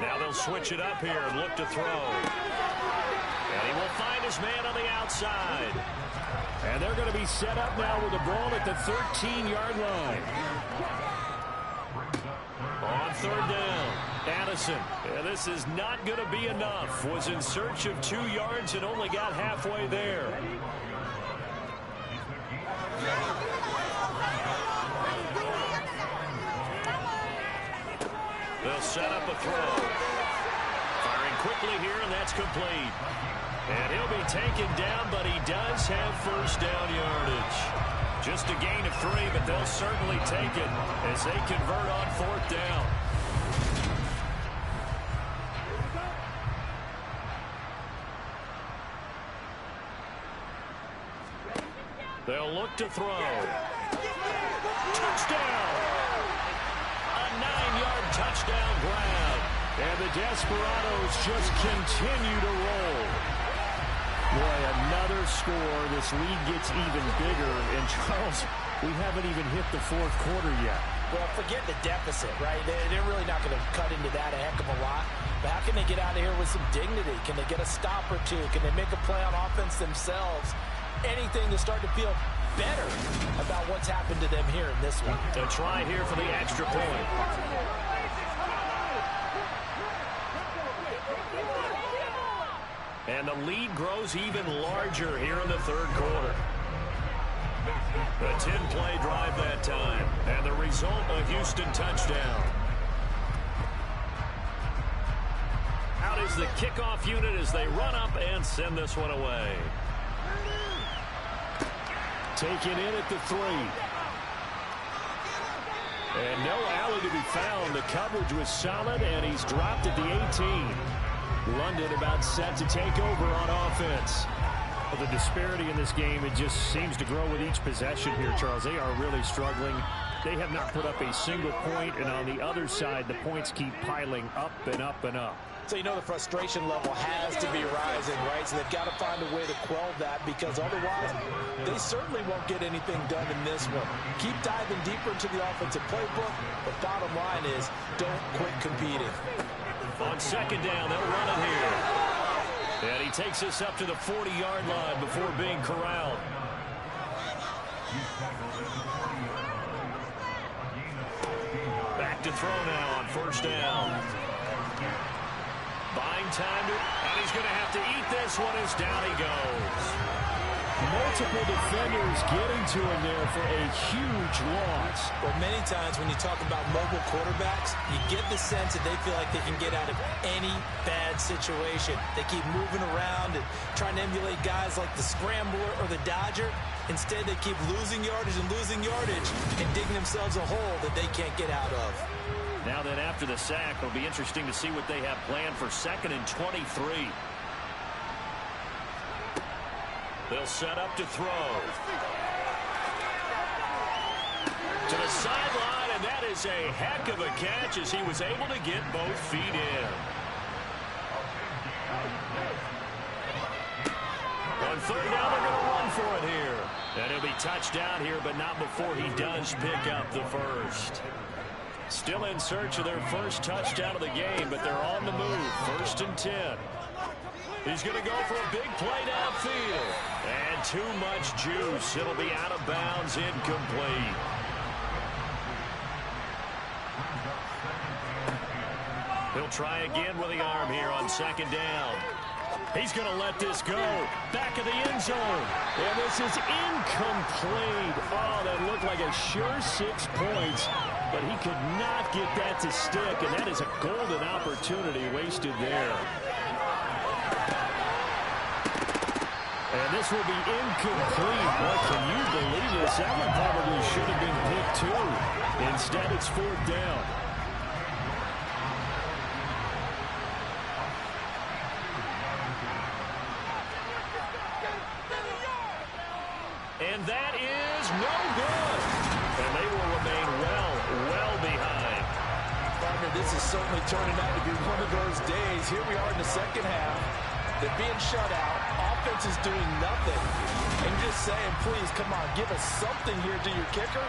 Now they'll switch it up here and look to throw. And he will find his man on the outside. And they're going to be set up now with the ball at the 13-yard line. On 3rd down, Addison, yeah, this is not going to be enough. Was in search of 2 yards and only got halfway there. They'll set up a throw. Firing quickly here, and that's complete. And he'll be taken down, but he does have first down yardage. Just a gain of 3, but they'll certainly take it as they convert on 4th down. They'll look to throw. Touchdown! A 9-yard touchdown grab. And the Desperados just continue to roll. Boy, another score. This lead gets even bigger. And, Charles, we haven't even hit the 4th quarter yet. Well, forget the deficit, right? They're really not going to cut into that a heck of a lot. But how can they get out of here with some dignity? Can they get a stop or two? Can they make a play on offense themselves? Anything to start to feel better about what's happened to them here in this one. They'll try here for the extra point. And the lead grows even larger here in the 3rd quarter. A 10-play drive that time. And the result, a Houston touchdown. Out is the kickoff unit as they run up and send this one away. Taken in at the 3. And no alley to be found. The coverage was solid, and he's dropped at the 18. London about set to take over on offense. Well, the disparity in this game, it just seems to grow with each possession here, Charles. They are really struggling. They have not put up a single point, and on the other side, the points keep piling up and up and up. So you know the frustration level has to be rising, right? So they've got to find a way to quell that, because otherwise they certainly won't get anything done in this one. Keep diving deeper into the offensive playbook, but bottom line is don't quit competing. On 2nd down, they'll run it here. And he takes us up to the 40-yard line before being corralled. Back to throw now on 1st down. Buying time, and he's going to have to eat this one as down he goes. Multiple defenders getting to him there for a huge loss. Well, many times when you talk about mobile quarterbacks, you get the sense that they feel like they can get out of any bad situation. They keep moving around and trying to emulate guys like the Scrambler or the Dodger. Instead, they keep losing yardage and digging themselves a hole that they can't get out of. Now then, after the sack, it'll be interesting to see what they have planned for 2nd and 23. They'll set up to throw. To the sideline, and that is a heck of a catch as he was able to get both feet in. On 3rd down, they're going to run for it here. And he'll be touched down here, but not before he does pick up the first. Still in search of their first touchdown of the game, but they're on the move. 1st and 10. He's going to go for a big play downfield. And too much juice. It'll be out of bounds, incomplete. He'll try again with the arm here on 2nd down. He's going to let this go. Back of the end zone. And this is incomplete. Oh, that looked like a sure 6 points. But he could not get that to stick, and that is a golden opportunity wasted there. And this will be incomplete. What, can you believe this? That one probably should have been picked too. Instead, it's 4th down. And that is no good. And they will remain well behind. Partner, this is certainly turning out to be one of those days. Here we are in the 2nd half. They're being shut out. Offense is doing nothing. And just saying, please, come on, give us something here to your kicker.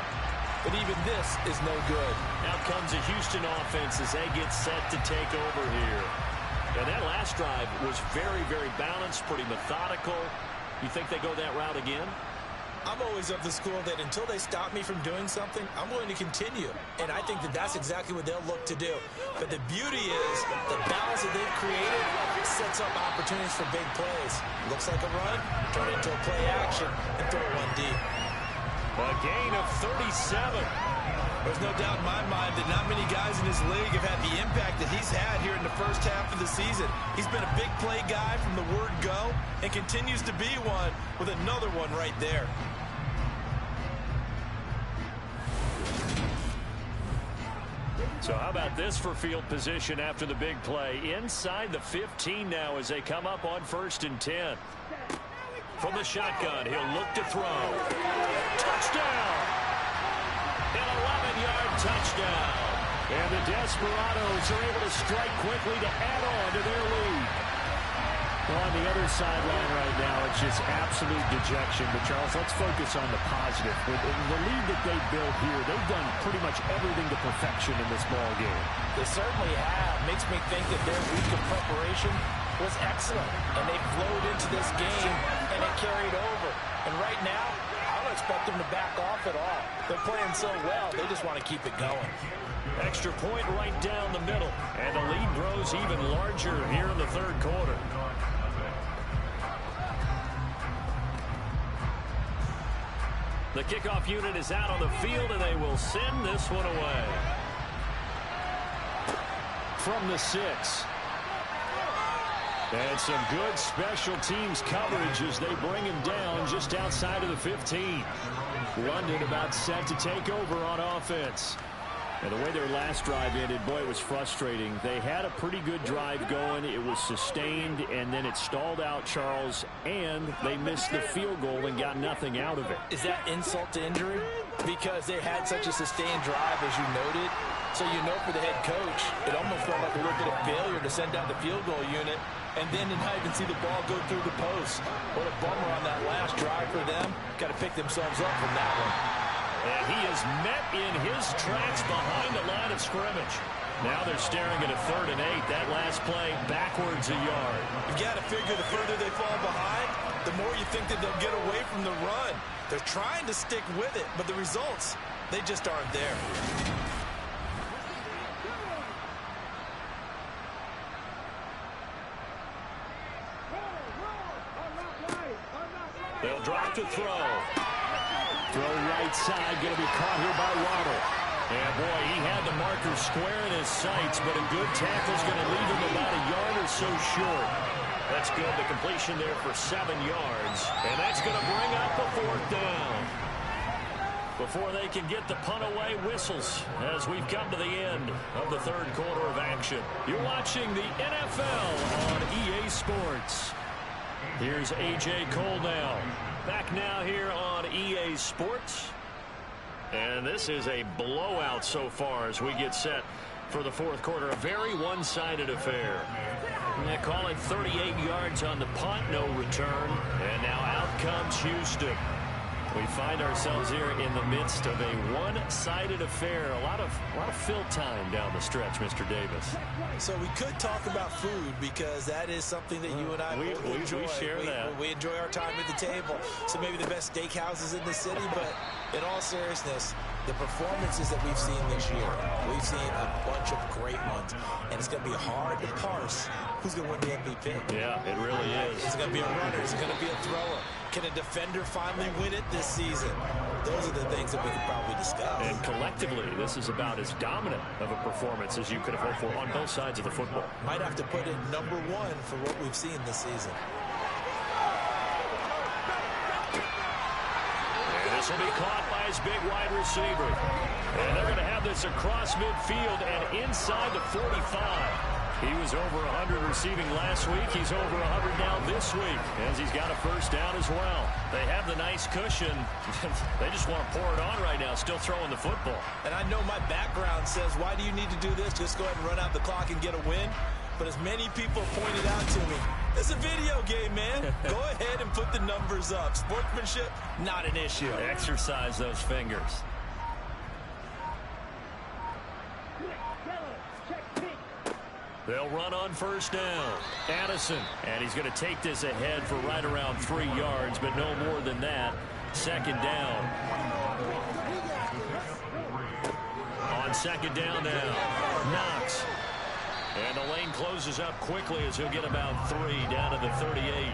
But even this is no good. Now comes a Houston offense as they get set to take over here. And that last drive was very balanced, pretty methodical. You think they go that route again? I'm always of the school that until they stop me from doing something, I'm going to continue. And I think that that's exactly what they'll look to do. But the beauty is the balance that they've created sets up opportunities for big plays. Looks like a run, turn it into a play action, and throw one deep. A gain of 37. There's no doubt in my mind that not many guys in this league have had the impact that he's had here in the first half of the season. He's been a big play guy from the word go and continues to be one with another one right there. So how about this for field position after the big play? Inside the 15 now as they come up on 1st and 10. From the shotgun, he'll look to throw. Touchdown! An 11-yard touchdown. And the Desperados are able to strike quickly to add on to their lead. Well, on the other sideline right now, it's just absolute dejection. But, Charles, let's focus on the positive. With the lead that they built here, they've done pretty much everything to perfection in this ball game. They certainly have. Makes me think that their week of preparation was excellent. And they flowed into this game, and it carried over. And right now, I don't expect them to back off at all. They're playing so well, they just want to keep it going. Extra point right down the middle. And the lead grows even larger here in the 3rd quarter. The kickoff unit is out on the field, and they will send this one away. From the 6. And some good special teams coverage as they bring him down just outside of the 15. London about set to take over on offense. And the way their last drive ended, boy, it was frustrating. They had a pretty good drive going. It was sustained, and then it stalled out, Charles, and they missed the field goal and got nothing out of it. Is that insult to injury? Because they had such a sustained drive, as you noted. So you know for the head coach, it almost felt like a little bit of failure to send out the field goal unit and then to not even see the ball go through the post. What a bummer on that last drive for them. Got to pick themselves up from that one. And he is met in his tracks behind the line of scrimmage. Now they're staring at a 3rd and 8. That last play backwards a yard. You've got to figure the further they fall behind, the more you think that they'll get away from the run. They're trying to stick with it, but the results, they just aren't there. They'll drop to throw. Throw right side, going to be caught here by Waddle. And, boy, he had the marker square in his sights, but a good tackle's going to leave him about a yard or so short. That's good. The completion there for 7 yards. And that's going to bring up a 4th down. Before they can get the punt away, whistles as we've come to the end of the 3rd quarter of action. You're watching the NFL on EA Sports. Here's A.J. Cole now. Back now here on EA Sports. And this is a blowout so far as we get set for the 4th quarter. A very one-sided affair. They call it 38 yards on the punt, no return. And now out comes Houston. We find ourselves here in the midst of a one-sided affair. A lot of fill time down the stretch, Mr. Davis. So we could talk about food because that is something that you and I enjoy. We share that. We enjoy our time at the table. So maybe the best steakhouses in the city, but in all seriousness, the performances that we've seen this year, we've seen a bunch of great ones, and it's going to be hard to parse who's going to win the MVP. Yeah, it really is. Is it going to be a runner? Is it going to be a thrower? Can a defender finally win it this season? Those are the things that we could probably discuss. And collectively, this is about as dominant of a performance as you could have hoped for on both sides of the football. Might have to put it #1 for what we've seen this season. And this will be caught by his big wide receiver. And they're going to have this across midfield and inside the 45. He was over 100 receiving last week. He's over 100 now this week as he's got a 1st down as well. They have the nice cushion. They just want to pour it on right now, still throwing the football. And I know my background says, why do you need to do this? Just go ahead and run out the clock and get a win. But as many people pointed out to me, it's a video game, man. Go ahead and put the numbers up. Sportsmanship, not an issue. Exercise those fingers. They'll run on 1st down. Addison, and he's going to take this ahead for right around 3 yards, but no more than that. Second down. On second down now, Knox. And the lane closes up quickly as he'll get about 3 down to the 38.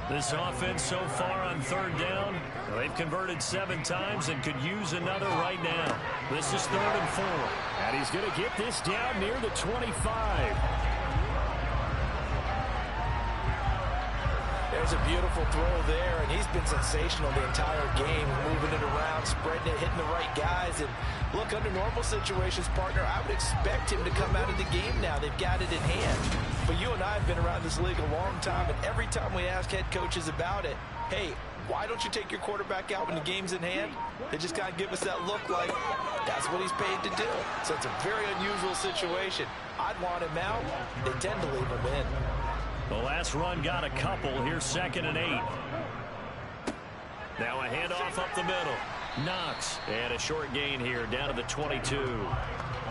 This offense so far on third down, they've converted 7 times and could use another right now. This is 3rd and 4. And he's going to get this down near the 25. There's a beautiful throw there, and he's been sensational the entire game, moving it around, spreading it, hitting the right guys. And look, under normal situations, partner, I would expect him to come out of the game now. They've got it in hand. But you and I have been around this league a long time, and every time we ask head coaches about it, hey, why don't you take your quarterback out when the game's in hand? They just kind of give us that look like that's what he's paid to do. So it's a very unusual situation. I'd want him out. They tend to leave him in. The last run got a couple. Here's 2nd and 8. Now a handoff up the middle. Knox. And a short gain here down to the 22.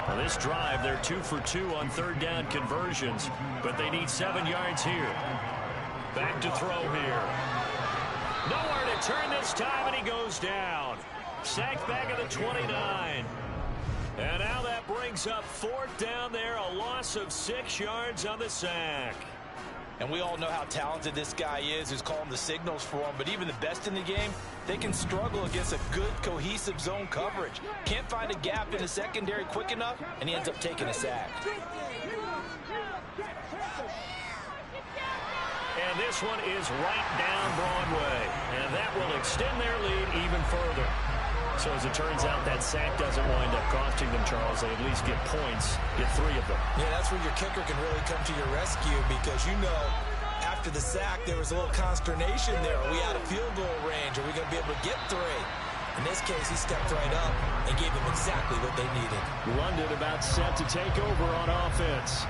On this drive, they're 2 for 2 on third down conversions, but they need 7 yards here. Back to throw here. Nowhere to turn this time, and he goes down. Sacked back at the 29. And now that brings up 4th down there, a loss of 6 yards on the sack. And we all know how talented this guy is who's calling the signals for him. But even the best in the game, they can struggle against a good, cohesive zone coverage. Can't find a gap in the secondary quick enough, and he ends up taking a sack. And this one is right down Broadway. And that will extend their lead even further. So as it turns out, that sack doesn't wind up costing them, Charles. They at least get points, get 3 of them. Yeah, that's where your kicker can really come to your rescue, because you know after the sack there was a little consternation there. Are we out of field goal range? Are we going to be able to get 3? In this case, he stepped right up and gave them exactly what they needed. London about set to take over on offense.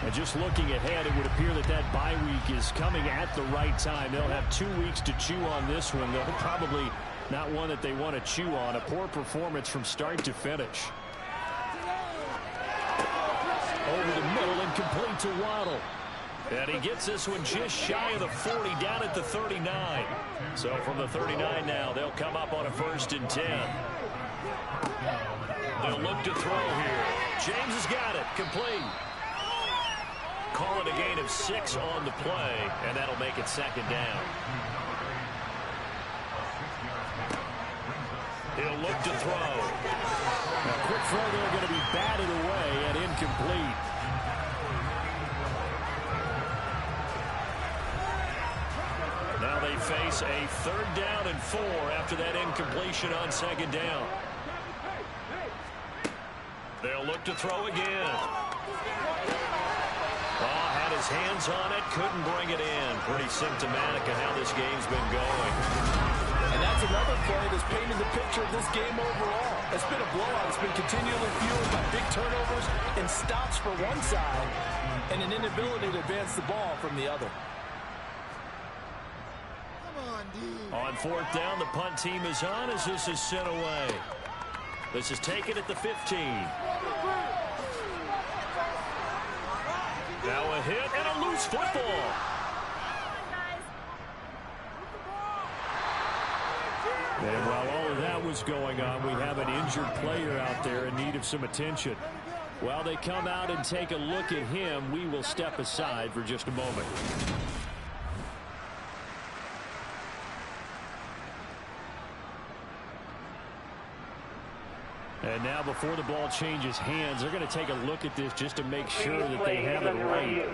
And just looking ahead, it would appear that that bye week is coming at the right time. They'll have 2 weeks to chew on this one. They'll probably not one that they want to chew on. A poor performance from start to finish. Over the middle and complete to Waddle. And he gets this one just shy of the 40, down at the 39. So from the 39 now, they'll come up on a 1st and 10. They'll look to throw here. James has got it. Complete. Call it a gain of 6 on the play, and that'll make it 2nd down. He'll look to throw. A quick throw there, going to be batted away and incomplete. Now they face a 3rd down and 4 after that incompletion on 2nd down. They'll look to throw again. Had his hands on it, couldn't bring it in. Pretty symptomatic of how this game's been going. And that's another play that's painted the picture of this game overall. It's been a blowout. It's been continually fueled by big turnovers and stops for one side and an inability to advance the ball from the other. On 4th down, the punt team is on as this is sent away. This is taken at the 15. Now a hit and a loose football. And while all of that was going on, we have an injured player out there in need of some attention. While they come out and take a look at him, we will step aside for just a moment. And now before the ball changes hands, they're going to take a look at this just to make sure that they have it right.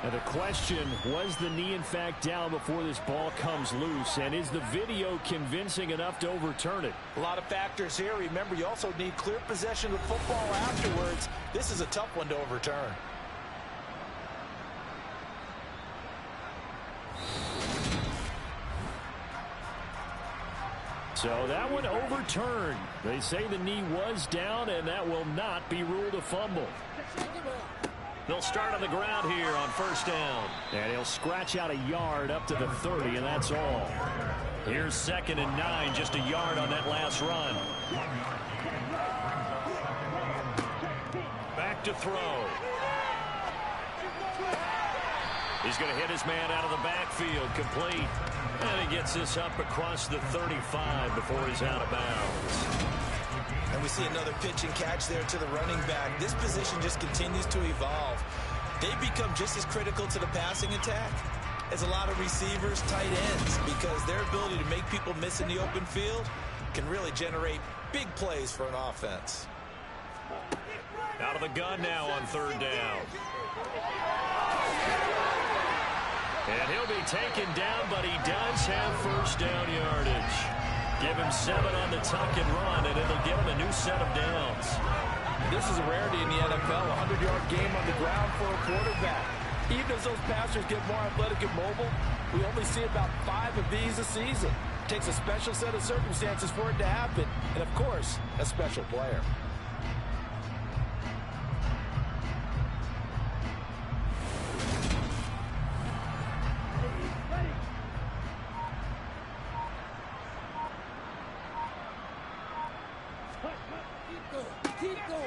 Now the question, was the knee in fact down before this ball comes loose? And is the video convincing enough to overturn it? A lot of factors here. Remember, you also need clear possession of the football afterwards. This is a tough one to overturn. So that one overturned. They say the knee was down, and that will not be ruled a fumble. They'll start on the ground here on 1st down. And he'll scratch out a yard up to the 30, and that's all. Here's 2nd and 9, just a yard on that last run. Back to throw. He's going to hit his man out of the backfield, complete. And he gets this up across the 35 before he's out of bounds. And we see another pitch and catch there to the running back. This position just continues to evolve. They become just as critical to the passing attack as a lot of receivers, tight ends, because their ability to make people miss in the open field can really generate big plays for an offense. Out of the gun now on third down. And he'll be taken down, but he does have first down yardage. Give him 7 on the tuck and run, and it'll give him a new set of downs. This is a rarity in the NFL, a 100-yard game on the ground for a quarterback. Even as those passers get more athletic and mobile, we only see about 5 of these a season. It takes a special set of circumstances for it to happen, and of course, a special player.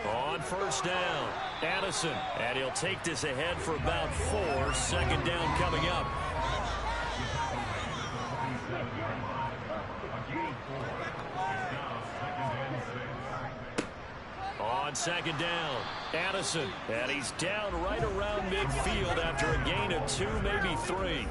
On first down, Addison, and he'll take this ahead for about 4. Second down coming up. On second down, Addison, and he's down right around midfield after a gain of 2, maybe 3.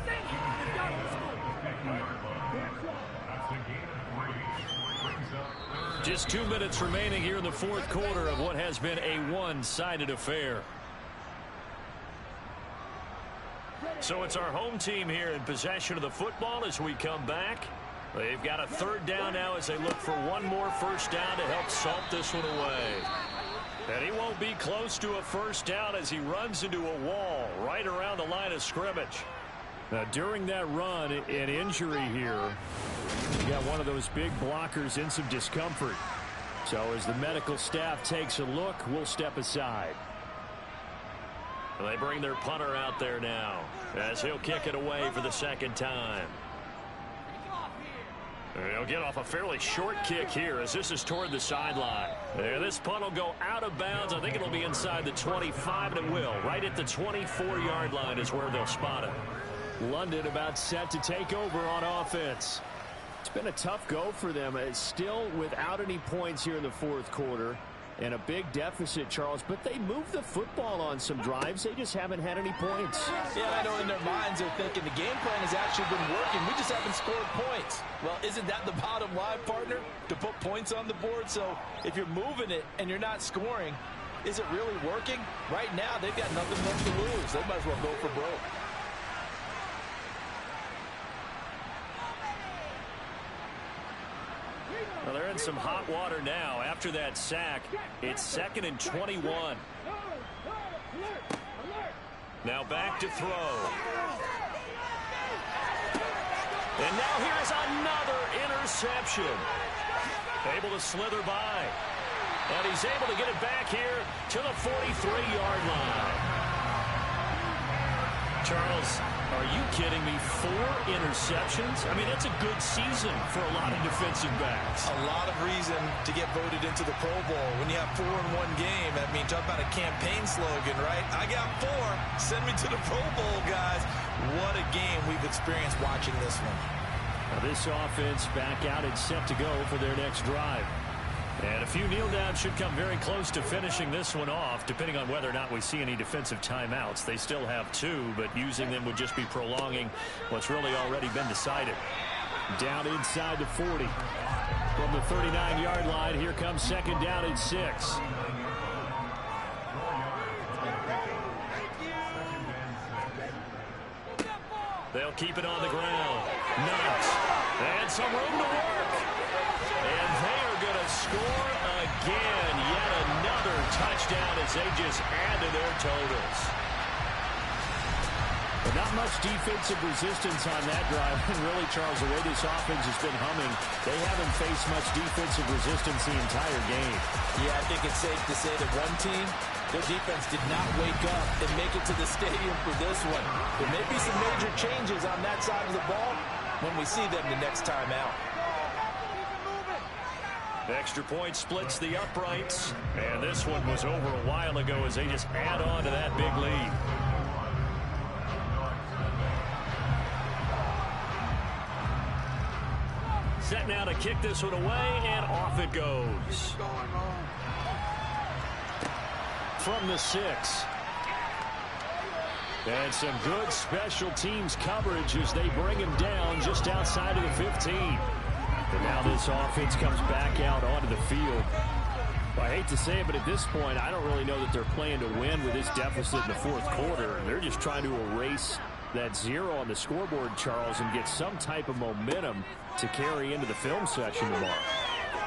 Just 2 minutes remaining here in the fourth quarter of what has been a one-sided affair. So it's our home team here in possession of the football as we come back. They've got a third down now as they look for one more first down to help salt this one away. And he won't be close to a first down as he runs into a wall right around the line of scrimmage. Now, during that run, an injury here. You got one of those big blockers in some discomfort. So as the medical staff takes a look, we'll step aside. Well, they bring their punter out there now as he'll kick it away for the second time. He'll get off a fairly short kick here as this is toward the sideline. This punt will go out of bounds. I think it'll be inside the 25, and it will. Right at the 24-yard line is where they'll spot it. London about set to take over on offense. It's been a tough go for them. It's still without any points here in the fourth quarter and a big deficit, Charles, but they moved the football on some drives. They just haven't had any points. Yeah, I know in their minds they're thinking the game plan has actually been working. We just haven't scored points. Well, isn't that the bottom line, partner? To put points on the board? So if you're moving it and you're not scoring, is it really working? Right now, they've got nothing left to lose. They might as well go for broke. Well, they're in some hot water now. After that sack, it's 2nd and 21. Now back to throw. And now here's another interception. Able to slither by. And he's able to get it back here to the 43-yard line. Charles, are you kidding me? 4 interceptions? I mean, that's a good season for a lot of defensive backs. A lot of reason to get voted into the Pro Bowl. When you have 4 in one game, I mean, talk about a campaign slogan, right? I got 4. Send me to the Pro Bowl, guys. What a game we've experienced watching this one. Now this offense back out and set to go for their next drive. And a few kneel downs should come very close to finishing this one off, depending on whether or not we see any defensive timeouts. They still have 2, but using them would just be prolonging what's really already been decided. Down inside the 40. From the 39-yard line, here comes second down and 6. They'll keep it on the ground. Knox. And some room to work. And they are going to score again. Yet another touchdown as they just add to their totals. But not much defensive resistance on that drive. And really, Charles, the way this offense has been humming, they haven't faced much defensive resistance the entire game. Yeah, I think it's safe to say that one team, their defense did not wake up and make it to the stadium for this one. There may be some major changes on that side of the ball when we see them the next time out. Extra point splits the uprights. And this one was over a while ago as they just add on to that big lead. Set now to kick this one away, and off it goes. From the 6. And some good special teams coverage as they bring him down just outside of the 15. And now this offense comes back out onto the field. Well, I hate to say it, but at this point, I don't really know that they're playing to win with this deficit in the fourth quarter. They're just trying to erase that 0 on the scoreboard, Charles, and get some type of momentum to carry into the film section tomorrow.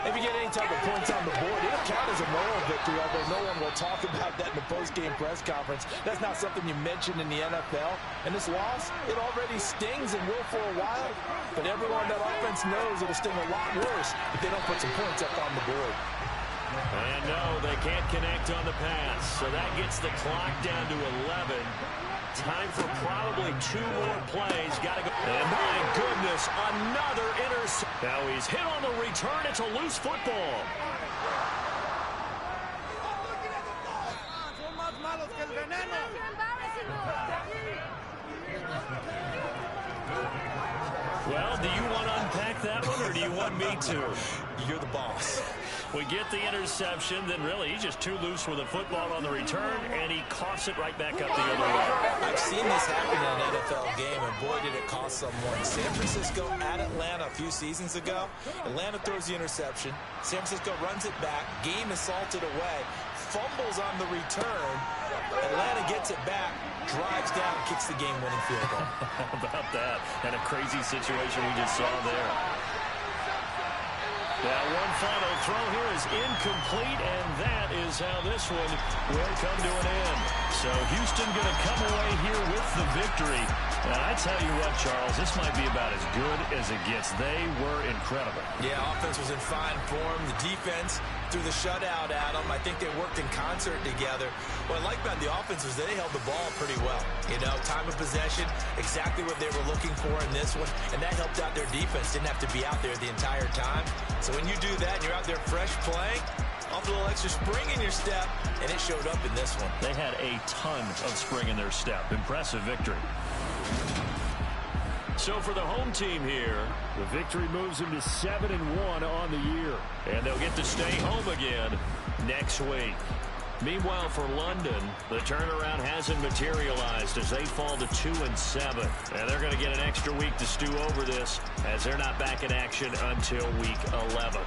If you get any type of points on the board, it'll count as a moral victory, although no one will talk about that in the post-game press conference. That's not something you mentioned in the NFL. And this loss, it already stings and will for a while. But everyone on that offense knows it'll sting a lot worse if they don't put some points up on the board. And no, they can't connect on the pass. So that gets the clock down to 11. Time for probably 2 more plays. Got to go. And my goodness, another interception. Now he's hit on the return. It's a loose football. Well, do you want to unpack that one, or do you want me to? You're the boss. We get the interception, then really he's just too loose with the football on the return, and he coughs it right back up the other way. I've seen this happen in an NFL game, and boy, did it cost someone. San Francisco at Atlanta a few seasons ago. Atlanta throws the interception. San Francisco runs it back. Game is salted away. Fumbles on the return. Atlanta gets it back, drives down, kicks the game-winning field goal. How about that? And a crazy situation we just saw there. Now one final throw here is incomplete, and that is how this one will come to an end. So Houston going to come away here with the victory. And I tell you what, Charles, this might be about as good as it gets. They were incredible. Yeah, offense was in fine form. The defense threw the shutout at them. I think they worked in concert together. What I like about the offense was they held the ball pretty well. You know, time of possession, exactly what they were looking for in this one, and that helped out their defense. Didn't have to be out there the entire time. So when you do that and you're out there fresh playing, off a little extra spring in your step, and it showed up in this one. They had a ton of spring in their step. Impressive victory. So for the home team here, the victory moves them to 7-1 on the year. And they'll get to stay home again next week. Meanwhile, for London, the turnaround hasn't materialized as they fall to 2-7. And they're going to get an extra week to stew over this as they're not back in action until week 11.